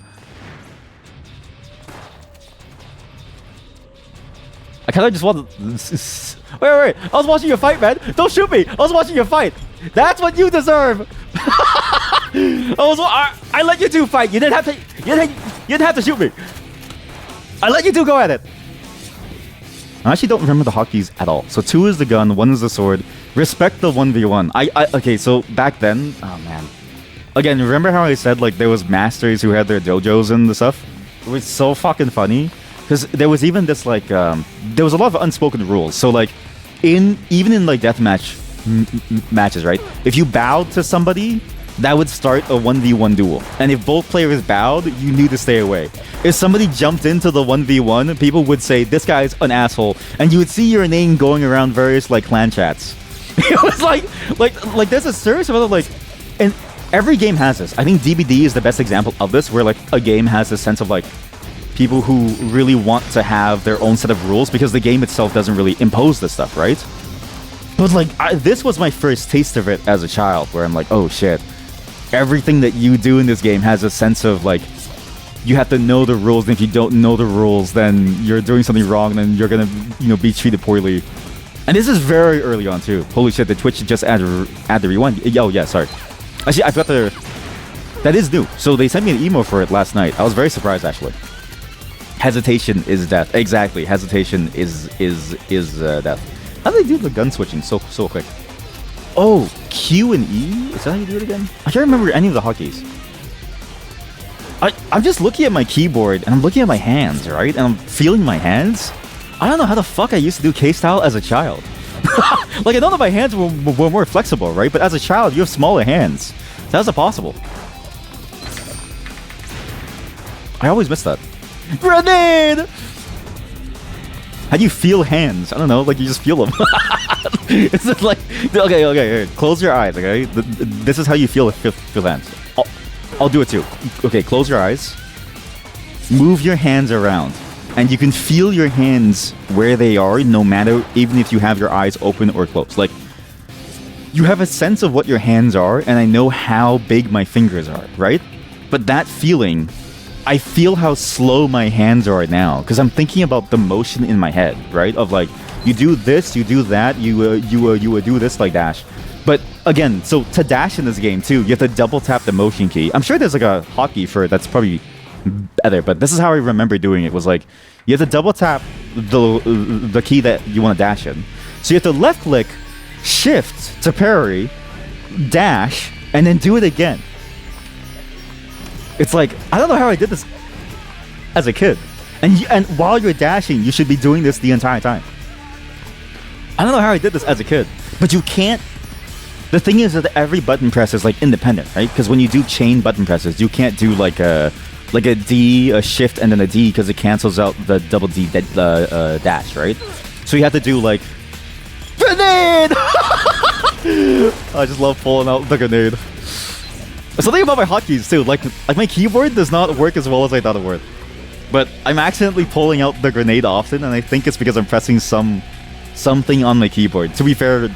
I kind of just want to... Wait, I was watching you fight, man. Don't shoot me. I was watching you fight. That's what you deserve. I let you two fight. You didn't have to. You didn't have to shoot me. I let you two go at it. I actually don't remember the hotkeys at all. So 2 is the gun, 1 is the sword. Respect the 1v1. Okay, so back then, oh man. Again, remember how I said like there was masters who had their dojos and the stuff? It was so fucking funny. Because there was even this like, there was a lot of unspoken rules. So like, even in like deathmatch matches, right? If you bowed to somebody, that would start a 1v1 duel. And if both players bowed, you need to stay away. If somebody jumped into the 1v1, people would say, this guy's an asshole. And you would see your name going around various like clan chats. It was like there's a serious amount of like, and every game has this. I think DBD is the best example of this, where like a game has this sense of like, people who really want to have their own set of rules because the game itself doesn't really impose this stuff, right? But like, this was my first taste of it as a child, where I'm like, oh shit, everything that you do in this game has a sense of like, you have to know the rules, and if you don't know the rules, then you're doing something wrong, and you're gonna, be treated poorly. And this is very early on too. Holy shit, the Twitch just add the rewind. Oh yeah, sorry. Actually, I forgot the... That is new. So they sent me an emo for it last night. I was very surprised actually. Hesitation is death. Exactly. Hesitation is death. How do they do the gun switching so quick? Oh, Q and E? Is that how you do it again? I can't remember any of the hotkeys. I'm just looking at my keyboard and I'm looking at my hands, right? And I'm feeling my hands. I don't know how the fuck I used to do KStyle as a child. Like, I know that my hands were more flexible, right? But as a child, you have smaller hands. So how's it possible? I always miss that. Grenade! How do you feel hands? I don't know, like you just feel them. It's just like, okay, close your eyes, okay? This is how you feel hands. I'll do it too. Okay, close your eyes. Move your hands around. And you can feel your hands where they are, no matter, even if you have your eyes open or closed. Like, you have a sense of what your hands are, and I know how big my fingers are, right? But that feeling, I feel how slow my hands are now, because I'm thinking about the motion in my head, right? Of like, you do this, you do that, you do this like dash. But again, so to dash in this game too, you have to double tap the motion key. I'm sure there's like a hotkey for it that's probably better, but this is how I remember doing it. Was like, you have to double tap the key that you want to dash in. So you have to left click, shift to parry, dash, and then do it again. It's like, I don't know how I did this as a kid. And while you're dashing, you should be doing this the entire time. I don't know how I did this as a kid, but you can't. The thing is that every button press is like independent, right? Because when you do chain button presses, you can't do like a D, a shift, and then a D because it cancels out the double D dash, right? So you have to do like grenade. I just love pulling out the grenade. Something about my hotkeys too, like my keyboard does not work as well as I thought it would. But I'm accidentally pulling out the grenade often, and I think it's because I'm pressing something on my keyboard. To be fair,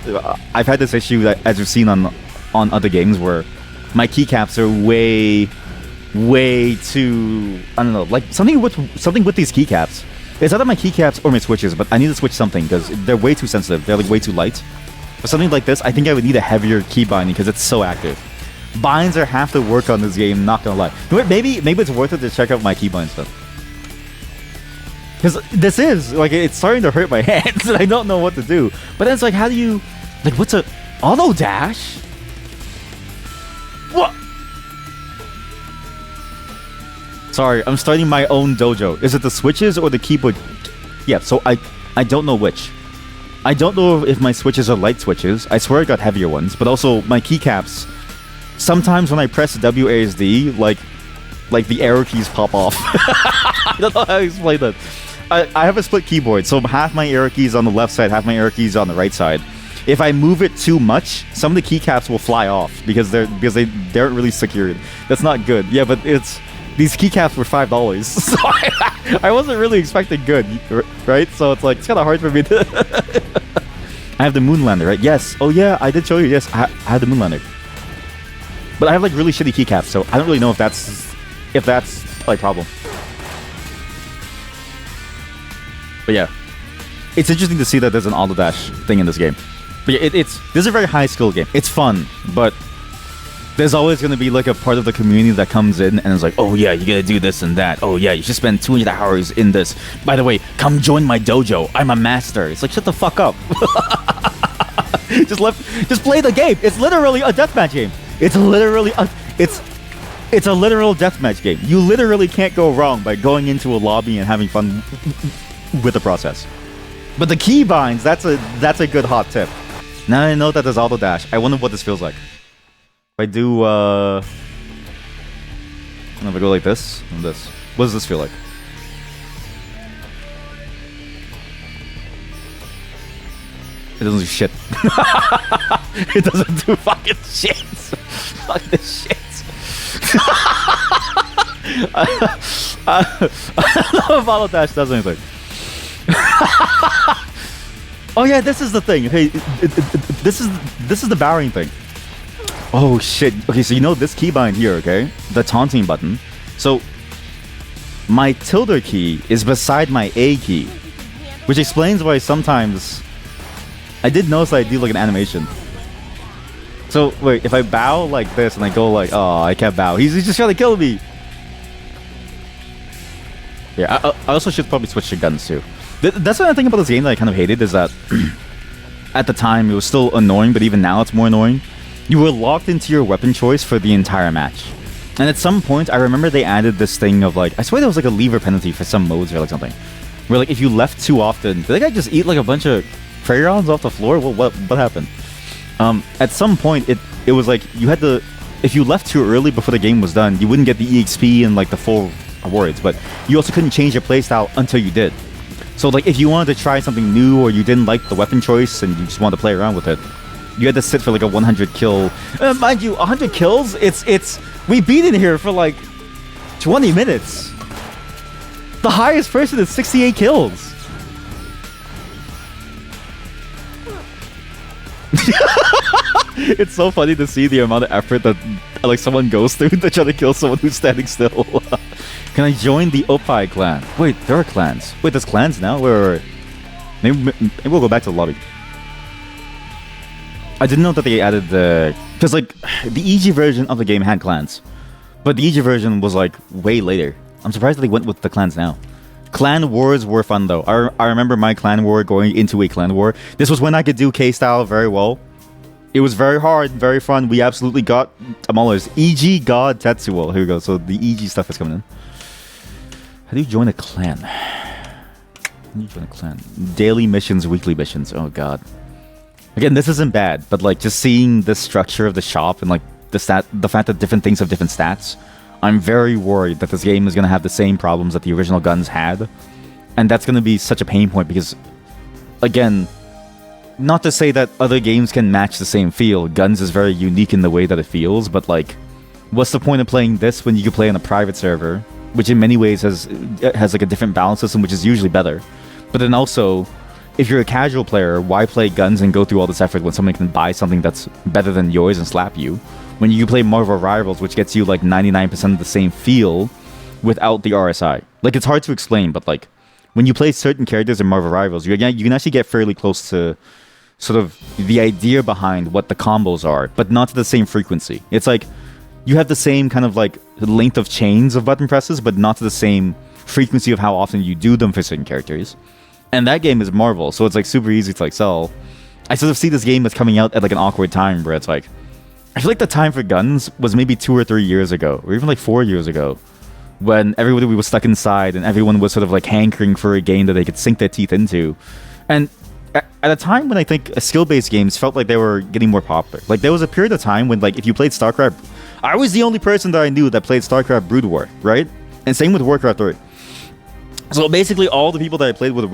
I've had this issue that, as you've seen on other games, where my keycaps are way too, I don't know, like something with these keycaps. It's either my keycaps or my switches, but I need to switch something because they're way too sensitive. They're like way too light. For something like this, I think I would need a heavier key binding because it's so active. Binds are half the work on this game, not gonna lie. Maybe it's worth it to check out my keybind stuff. Because this is, like, it's starting to hurt my hands and I don't know what to do. But then it's like, how do you, like, what's a auto dash? What? Sorry, I'm starting my own dojo. Is it the switches or the keyboard? Yeah, so I don't know which. I don't know if my switches are light switches. I swear I got heavier ones. But also, my keycaps, sometimes when I press WASD, like the arrow keys pop off. I don't know how to explain that. I have a split keyboard, so half my arrow keys on the left side, half my arrow keys on the right side. If I move it too much, some of the keycaps will fly off because they aren't really secured. That's not good. Yeah, but these keycaps were $5, so I wasn't really expecting good, right? So it's like, it's kind of hard for me to... I have the Moonlander, right? Yes. Oh yeah, I did show you. Yes, I have the Moonlander. But I have like really shitty keycaps, so I don't really know if that's like problem. But yeah, it's interesting to see that there's an auto dash thing in this game. But yeah, this is a very high skill game. It's fun, but there's always going to be like a part of the community that comes in and is like, oh yeah, you gotta do this and that. Oh yeah, you should spend 200 hours in this. By the way, come join my dojo. I'm a master. It's like, shut the fuck up. Just play the game. It's literally a deathmatch game. It's literally it's a literal deathmatch game. You literally can't go wrong by going into a lobby and having fun with the process. But the keybinds, that's a good hot tip. Now I know that there's auto dash. I wonder what this feels like. If I do if I go like this and this, what does this feel like? It doesn't do shit. It doesn't do fucking shit. Fuck this shit. I don't know if auto dash does anything. Oh yeah, this is the thing. Okay, this is the barring thing. Oh shit. Okay, so you know this keybind here, okay? The taunting button. So my tilde key is beside my A key, which explains why sometimes I did notice I do like an animation. So wait, if I bow like this and I go like, oh, I can't bow. He's just trying to kill me. Yeah, I also should probably switch to guns too. That's another thing about this game that I kind of hated is that at the time it was still annoying, but even now it's more annoying. You were locked into your weapon choice for the entire match. And at some point, I remember they added this thing of like, I swear there was like a lever penalty for some modes or like something. Where like if you left too often, did that guy just eat like a bunch of crayons off the floor? What happened? At some point, it was like you had to, if you left too early before the game was done, you wouldn't get the EXP and like the full rewards, but you also couldn't change your playstyle until you did. So like if you wanted to try something new or you didn't like the weapon choice and you just wanted to play around with it, you had to sit for like a 100 kill. Mind you, 100 kills, we beat it here for like 20 minutes. The highest person is 68 kills. It's so funny to see the amount of effort that like someone goes through to try to kill someone who's standing still. Can I join the Opai clan? Wait, there are clans. Wait, there's clans now? Wait. Maybe we'll go back to the lobby. I didn't know that they added the... Because like, the EG version of the game had clans. But the EG version was like way later. I'm surprised that they went with the clans now. Clan wars were fun though. I remember my clan war going into a clan war. This was when I could do K-style very well. It was very hard, very fun. We absolutely got Tamales. EG God Tetsuo. Here we go. So the EG stuff is coming in. How do you join a clan? How do you join a clan? Daily missions, weekly missions. Oh god. Again, this isn't bad, but like just seeing the structure of the shop and like the fact that different things have different stats, I'm very worried that this game is going to have the same problems that the original Guns had. And that's going to be such a pain point because, again, not to say that other games can match the same feel. Guns is very unique in the way that it feels, but like, what's the point of playing this when you can play on a private server, which in many ways has like a different balance system, which is usually better. But then also, if you're a casual player, why play Guns and go through all this effort when someone can buy something that's better than yours and slap you? When you play Marvel Rivals, which gets you like 99% of the same feel without the RSI. Like, it's hard to explain, but like, when you play certain characters in Marvel Rivals, you can actually get fairly close to sort of the idea behind what the combos are, but not to the same frequency. It's like, you have the same kind of like length of chains of button presses, but not to the same frequency of how often you do them for certain characters. And that game is Marvel, so it's like super easy to like sell. I sort of see this game as coming out at like an awkward time where it's like, I feel like the time for Guns was maybe 2 or 3 years ago, or even like 4 years ago, when everybody was stuck inside and everyone was sort of like hankering for a game that they could sink their teeth into. And at a time when I think skill-based games felt like they were getting more popular. Like there was a period of time when like if you played StarCraft, I was the only person that I knew that played StarCraft Brood War, right? And same with Warcraft 3. So basically all the people that I played with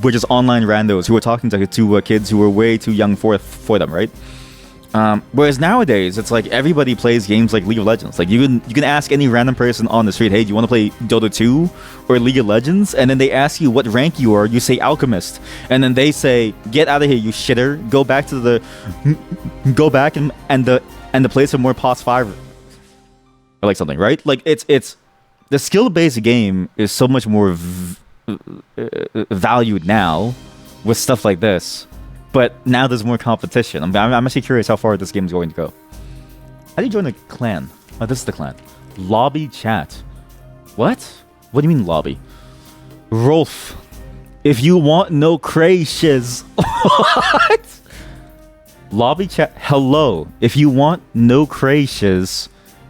were just online randos who were talking to kids who were way too young for them, right? Whereas nowadays, it's like everybody plays games like League of Legends. Like you can ask any random person on the street, hey, do you want to play Dota 2 or League of Legends? And then they ask you what rank you are. You say Alchemist, and then they say, get out of here, you shitter. Go back and the play some more POS 5 or like something, right? Like it's the skill-based game is so much more valued now with stuff like this. But now there's more competition. I'm actually curious how far this game is going to go. How do you join a clan? Oh, this is the clan. Lobby chat. What? What do you mean lobby? Rolf. If you want no cray shiz. What? Lobby chat. Hello. If you want no cray shiz.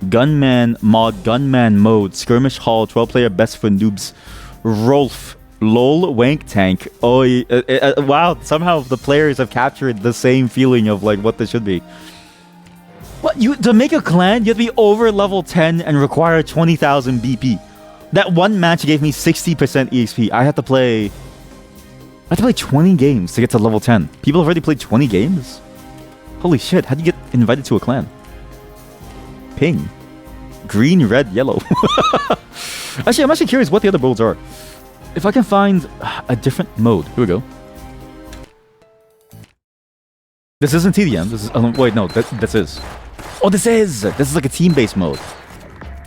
Gunman mode. Skirmish hall. 12-player best for noobs. Rolf. LOL wank tank. Oh, wow. Somehow the players have captured the same feeling of like what this should be. What, to make a clan, you have to be over level 10 and require 20,000 BP. That one match gave me 60% EXP. I had to play 20 games to get to level 10. People have already played 20 games? Holy shit, how do you get invited to a clan? Ping. Green, red, yellow. Actually, I'm actually curious what the other builds are. If I can find a different mode. Here we go. This isn't TDM. This is... wait, no. This is. Oh, this is like a team-based mode.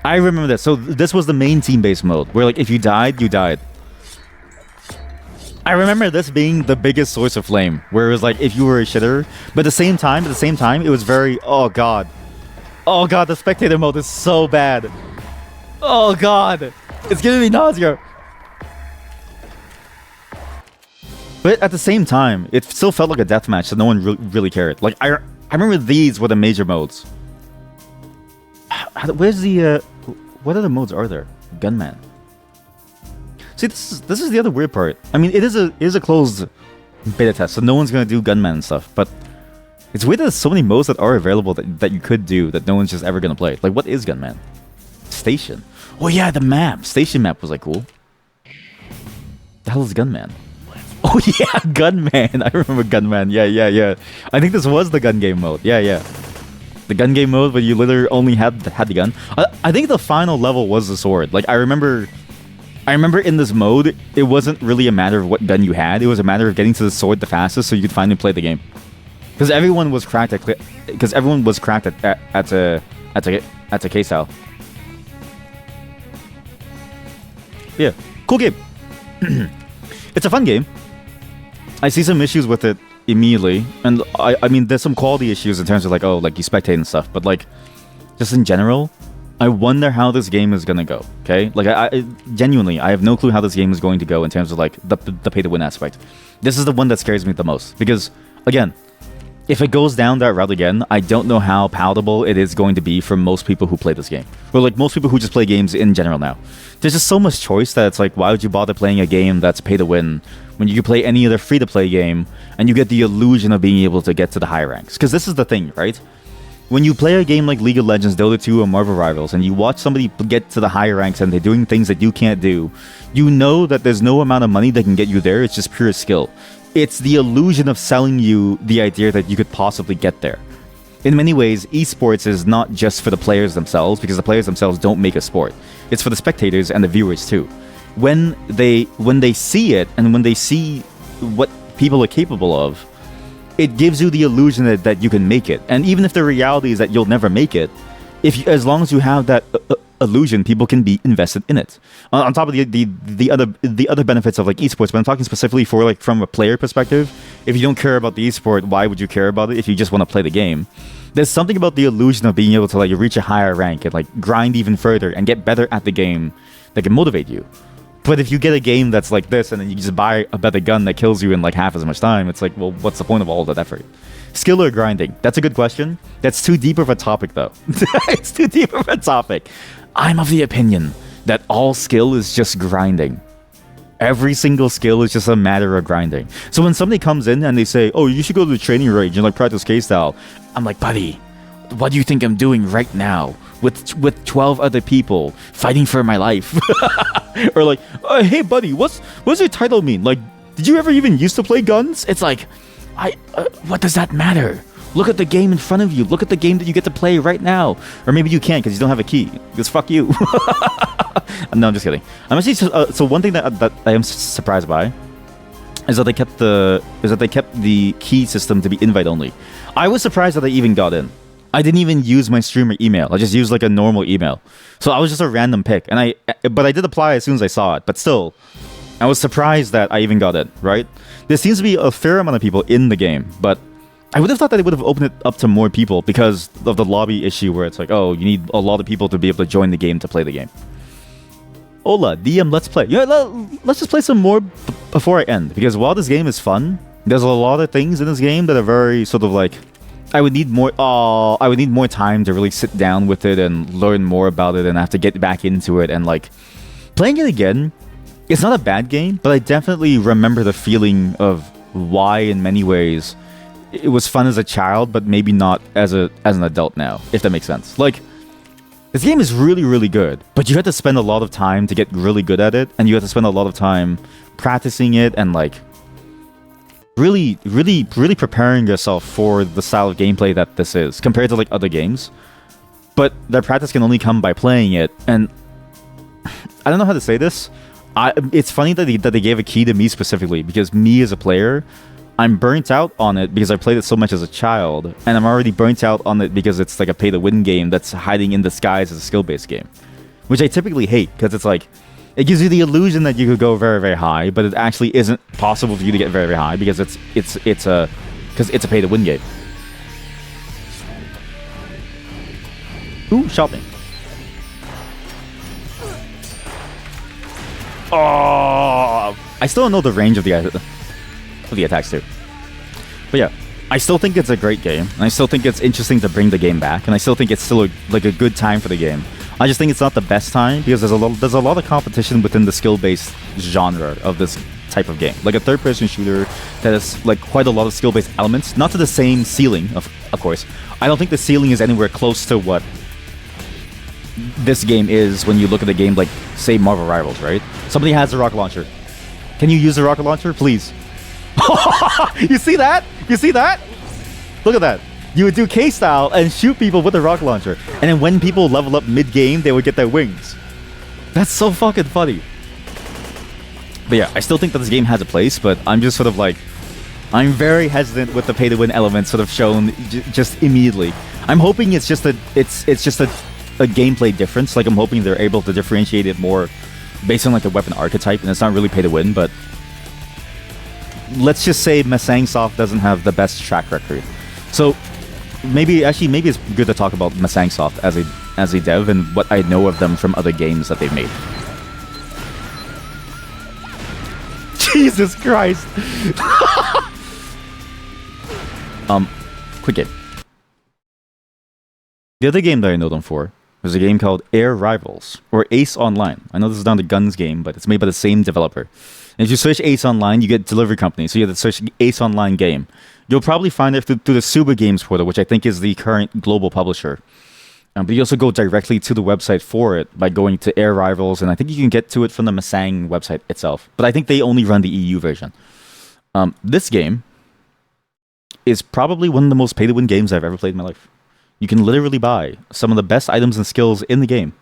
I remember this. So this was the main team-based mode. Where like if you died, you died. I remember this being the biggest source of flame, where it was like if you were a shitter, but at the same time, it was very, oh god, the spectator mode is so bad. Oh god, it's giving me nausea. But at the same time, it still felt like a deathmatch, so no one really cared. Like I remember these were the major modes. Where's the what other modes are there? Gunman. See, this is the other weird part. I mean, it is a closed beta test, so no one's gonna do gunman and stuff. But it's weird that there's so many modes that are available that you could do that no one's just ever gonna play. Like, what is gunman? Station. Oh yeah, the map. Station map was like cool. The hell is gunman? Oh yeah, gunman. I remember gunman. Yeah. I think this was the gun game mode. Yeah. The gun game mode where you literally only had the gun. I think the final level was the sword. Like I remember in this mode, it wasn't really a matter of what gun you had. It was a matter of getting to the sword the fastest so you could finally play the game. Because everyone was cracked at KStyle. Yeah, cool game. It's a fun game. I see some issues with it immediately, and I mean there's some quality issues in terms of like, oh, like you spectate and stuff, but like just in general, I wonder how this game is gonna go. Okay, like I genuinely I have no clue how this game is going to go in terms of like the pay to win aspect. This is the one that scares me the most because again, if it goes down that route again, I don't know how palatable it is going to be for most people who play this game, or like most people who just play games in general now. There's just so much choice that it's like, why would you bother playing a game that's pay to win when you can play any other free to play game and you get the illusion of being able to get to the high ranks? Because this is the thing, right? When you play a game like League of Legends, Dota 2, or Marvel Rivals, and you watch somebody get to the higher ranks and they're doing things that you can't do, you know that there's no amount of money that can get you there. It's just pure skill. It's the illusion of selling you the idea that you could possibly get there. In many ways, esports is not just for the players themselves, because the players themselves don't make a sport. It's for the spectators and the viewers too. When they see it, and when they see what people are capable of, it gives you the illusion that you can make it. And even if the reality is that you'll never make it, as long as you have that illusion, people can be invested in it. On top of the other benefits of like esports, but I'm talking specifically for like from a player perspective. If you don't care about the esport, why would you care about it if you just want to play the game? There's something about the illusion of being able to like reach a higher rank and like grind even further and get better at the game that can motivate you. But if you get a game that's like this and then you just buy a better gun that kills you in like half as much time, it's like, well, what's the point of all that effort? Skill or grinding? That's a good question. That's too deep of a topic though. It's too deep of a topic. I'm of the opinion that all skill is just grinding. Every single skill is just a matter of grinding. So when somebody comes in and they say, oh, you should go to the training range and like practice KStyle, I'm like, buddy, what do you think I'm doing right now with 12 other people fighting for my life? Or like, hey buddy, what's your title mean? Like, did you ever even used to play guns? It's like, what does that matter? Look at the game in front of you. Look at the game that you get to play right now. Or maybe you can't because you don't have a key. Because fuck you. No, I'm just kidding. I'm actually so one thing that I am surprised by is that they kept the key system to be invite only. I was surprised that they even got in. I didn't even use my streamer email. I just used like a normal email. So I was just a random pick, but I did apply as soon as I saw it. But still, I was surprised that I even got it. Right? There seems to be a fair amount of people in the game, but I would have thought that they would have opened it up to more people because of the lobby issue where it's like, oh, you need a lot of people to be able to join the game to play the game. Hola, DM, let's play. Yeah, let's just play some more before I end. Because while this game is fun, there's a lot of things in this game that are very sort of like, I would need more time to really sit down with it and learn more about it and have to get back into it. And like, playing it again, it's not a bad game, but I definitely remember the feeling of why in many ways it was fun as a child, but maybe not as an adult now, if that makes sense. Like, this game is really, really good, but you had to spend a lot of time to get really good at it, and you had to spend a lot of time practicing it and like really preparing yourself for the style of gameplay that this is compared to like other games. But that practice can only come by playing it, and I don't know how to say this. It's funny that they gave a key to me specifically, because me as a player, I'm burnt out on it because I played it so much as a child, and I'm already burnt out on it because it's like a pay-to-win game that's hiding in disguise as a skill-based game, which I typically hate because it's like, It gives you the illusion that you could go very, very high, but it actually isn't possible for you to get very, very high because it's a pay-to-win game. Ooh, shot me. Oh, I still don't know the range of the attacks too. But yeah, I still think it's a great game, and I still think it's interesting to bring the game back, and I still think it's still like a good time for the game. I just think it's not the best time because there's a lot of competition within the skill-based genre of this type of game. Like a third-person shooter that has like quite a lot of skill-based elements, not to the same ceiling, of course. I don't think the ceiling is anywhere close to what this game is when you look at a game like, say, Marvel Rivals, right? Somebody has a rocket launcher. Can you use the rocket launcher, please? You see that? You see that? Look at that. You would do KStyle and shoot people with a rocket launcher. And then when people level up mid-game, they would get their wings. That's so fucking funny. But yeah, I still think that this game has a place, but I'm just sort of like... I'm very hesitant with the pay-to-win element sort of shown just immediately. I'm hoping it's just a gameplay difference. Like, I'm hoping they're able to differentiate it more based on like the weapon archetype, and it's not really pay-to-win, but... Let's just say Masang Soft doesn't have the best track record. So maybe it's good to talk about Masang Soft as a dev and what I know of them from other games that they've made. Jesus Christ. Quick game. The other game that I know them for was a game called Air Rivals or Ace Online. I know this is not a GunZ game, but it's made by the same developer. And if you search Ace Online, you get delivery company. So you have to search Ace Online game. You'll probably find it through the Suba Games portal, which I think is the current global publisher. But you also go directly to the website for it by going to Air Rivals, and I think you can get to it from the Masang website itself. But I think they only run the EU version. This game is probably one of the most pay-to-win games I've ever played in my life. You can literally buy some of the best items and skills in the game.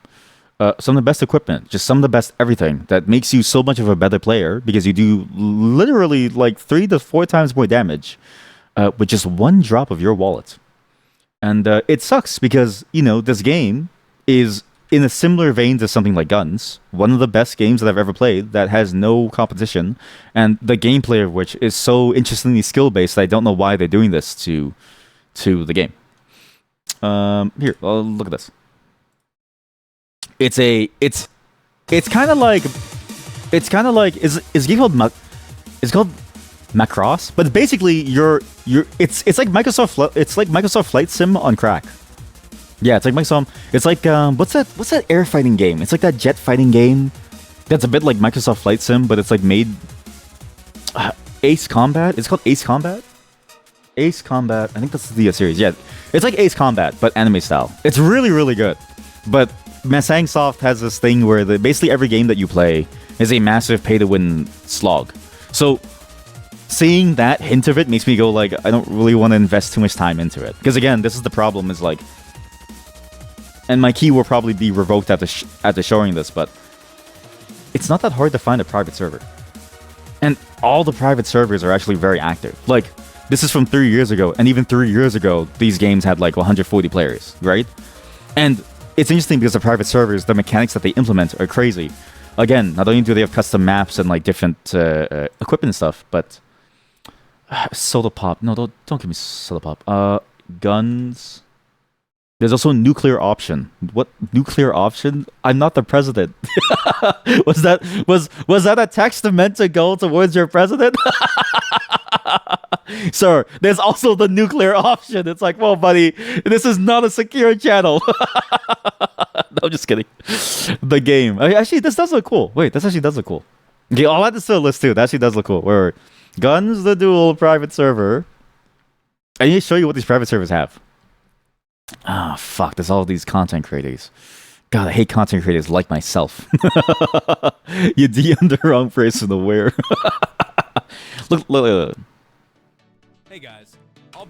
Some of the best equipment, just some of the best everything that makes you so much of a better player because you do literally like 3 to 4 times more damage with just one drop of your wallet. And it sucks because, you know, this game is in a similar vein to something like GunZ, one of the best games that I've ever played that has no competition, and the gameplay of which is so interestingly skill-based that I don't know why they're doing this to the game. Here, look at this. It's kind of like is a game called it's called Macross, but basically it's like Microsoft Flight Sim on crack. Yeah, it's like Microsoft. It's like what's that air fighting game? It's like that jet fighting game that's a bit like Microsoft Flight Sim, but it's like made Ace Combat. It's called Ace Combat. Ace Combat. I think that's the series. Yeah, it's like Ace Combat but anime style. It's really, really good, but Masang Soft has this thing where basically every game that you play is a massive pay-to-win slog. So seeing that hint of it makes me go like, I don't really want to invest too much time into it. Because again, this is the problem, is like... And my key will probably be revoked after showing this, but... It's not that hard to find a private server. And all the private servers are actually very active. Like, this is from 3 years ago, and even 3 years ago, these games had like 140 players, right? And... It's interesting because the private servers, the mechanics that they implement are crazy. Again, not only do they have custom maps and like different equipment and stuff, but soda pop. No, don't give me soda pop. GunZ. There's also nuclear option. What nuclear option? I'm not the president. was that a text meant to go towards your president? Sir, there's also the nuclear option. It's like, well, buddy, this is not a secure channel. No, I'm just kidding. The game. Actually, this does look cool. Wait, this actually does look cool. Okay, I'll add this to the list too. That actually does look cool. Where GunZ the Duel private server. I need to show you what these private servers have. Ah, fuck. There's all these content creators. God, I hate content creators like myself. You DM the wrong person aware. Look. Hey guys.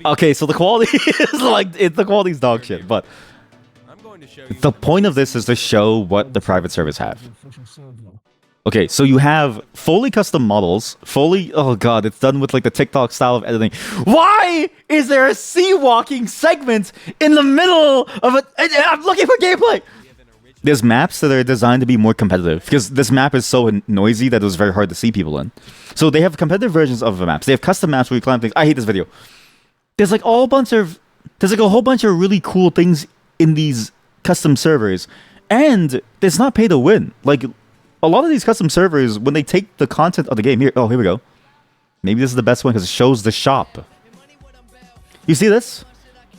Okay, so the quality is like the quality's dog shit, but the point of this is to show what the private servers have. Okay, so you have fully custom models, oh god, it's done with like the TikTok style of editing. Why is there a sea walking segment in the middle of I'm looking for gameplay! There's maps that are designed to be more competitive because this map is so noisy that it was very hard to see people in. So they have competitive versions of the maps. They have custom maps where you climb things. I hate this video. There's like there's like a whole bunch of really cool things in these custom servers, and there's not pay to win. Like a lot of these custom servers, when they take the content of the game here we go. Maybe this is the best one because it shows the shop. You see this?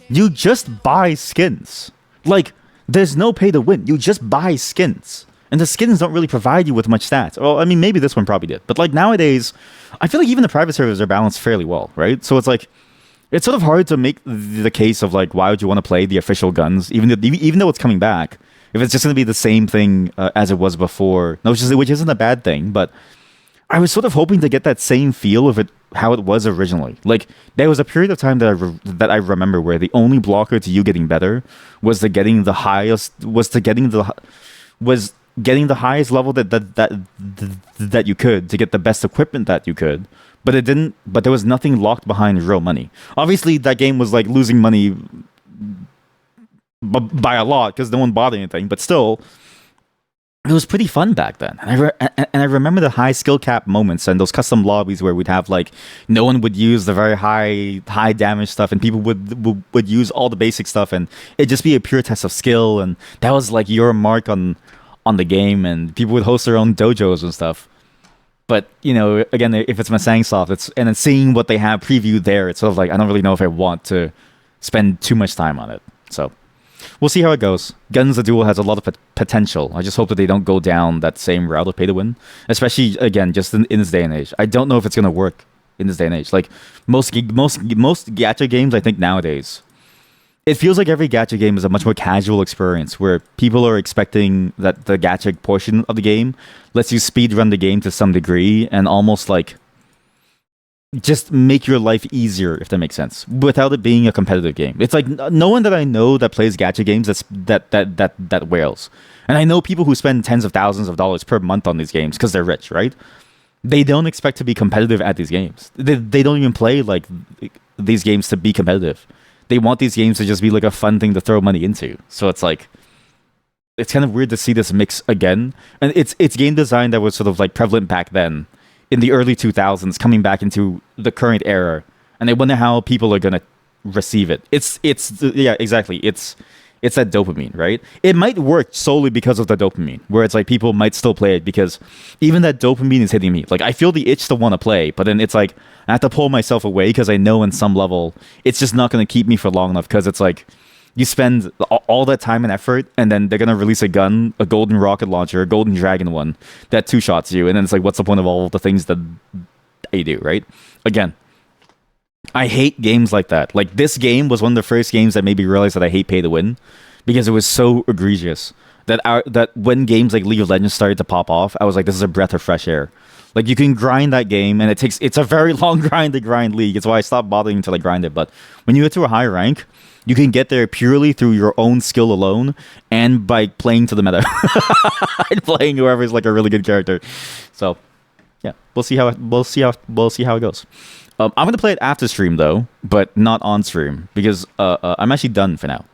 You just buy skins. Like, there's no pay to win. You just buy skins. And the skins don't really provide you with much stats. Well, I mean, maybe this one probably did. But like nowadays, I feel like even the private servers are balanced fairly well, right? So it's like, it's sort of hard to make the case of like, why would you want to play the official guns, even though it's coming back, if it's just going to be the same thing as it was before. No, which isn't a bad thing, but I was sort of hoping to get that same feel of it, how it was originally. Like, there was a period of time that I remember where the only blocker to you getting better was getting the highest level that you could, to get the best equipment that you could. But it didn't. But there was nothing locked behind real money. Obviously, that game was like losing money by a lot because no one bought anything. But still, it was pretty fun back then. And I remember the high skill cap moments and those custom lobbies where we'd have like no one would use the very high damage stuff, and people would use all the basic stuff, and it'd just be a pure test of skill, and that was like your mark on the game, and people would host their own dojos and stuff. But you know, again, if it's Masang Soft, and then seeing what they have previewed there, it's sort of like I don't really know if I want to spend too much time on it. So we'll see how it goes. GunZ Duel has a lot of potential. I just hope that they don't go down that same route of pay to win, especially again just in this day and age. I don't know if it's gonna work in this day and age. Like most gacha games, I think nowadays, it feels like every gacha game is a much more casual experience where people are expecting that the gacha portion of the game lets you speed run the game to some degree and almost like just make your life easier, if that makes sense, without it being a competitive game. It's like no one that I know that plays gacha games that wails. And I know people who spend tens of thousands of dollars per month on these games because they're rich, right? They don't expect to be competitive at these games. They don't even play like these games to be competitive. They want these games to just be like a fun thing to throw money into. So it's like, it's kind of weird to see this mix again. And it's game design that was sort of like prevalent back then in the early 2000s coming back into the current era. And I wonder how people are going to receive it. Yeah, exactly. It's that dopamine, right? It might work solely because of the dopamine, where it's like people might still play it because even that dopamine is hitting me. Like I feel the itch to want to play, but then it's like I have to pull myself away because I know in some level it's just not going to keep me for long enough, because it's like you spend all that time and effort, and then they're going to release a gun, a golden rocket launcher, a golden dragon one that two-shots you, and then it's like, what's the point of all the things that you do, right? Again, I hate games like that. Like this game was one of the first games that made me realize that I hate pay to win, because it was so egregious that when games like League of Legends started to pop off, I was like, this is a breath of fresh air. Like you can grind that game, and it's a very long grind to grind League. It's why I stopped bothering until I grind it. But when you get to a high rank, you can get there purely through your own skill alone and by playing to the meta and playing whoever's like a really good character. So yeah, we'll see how it goes. I'm gonna play it after stream though, but not on stream, because I'm actually done for now.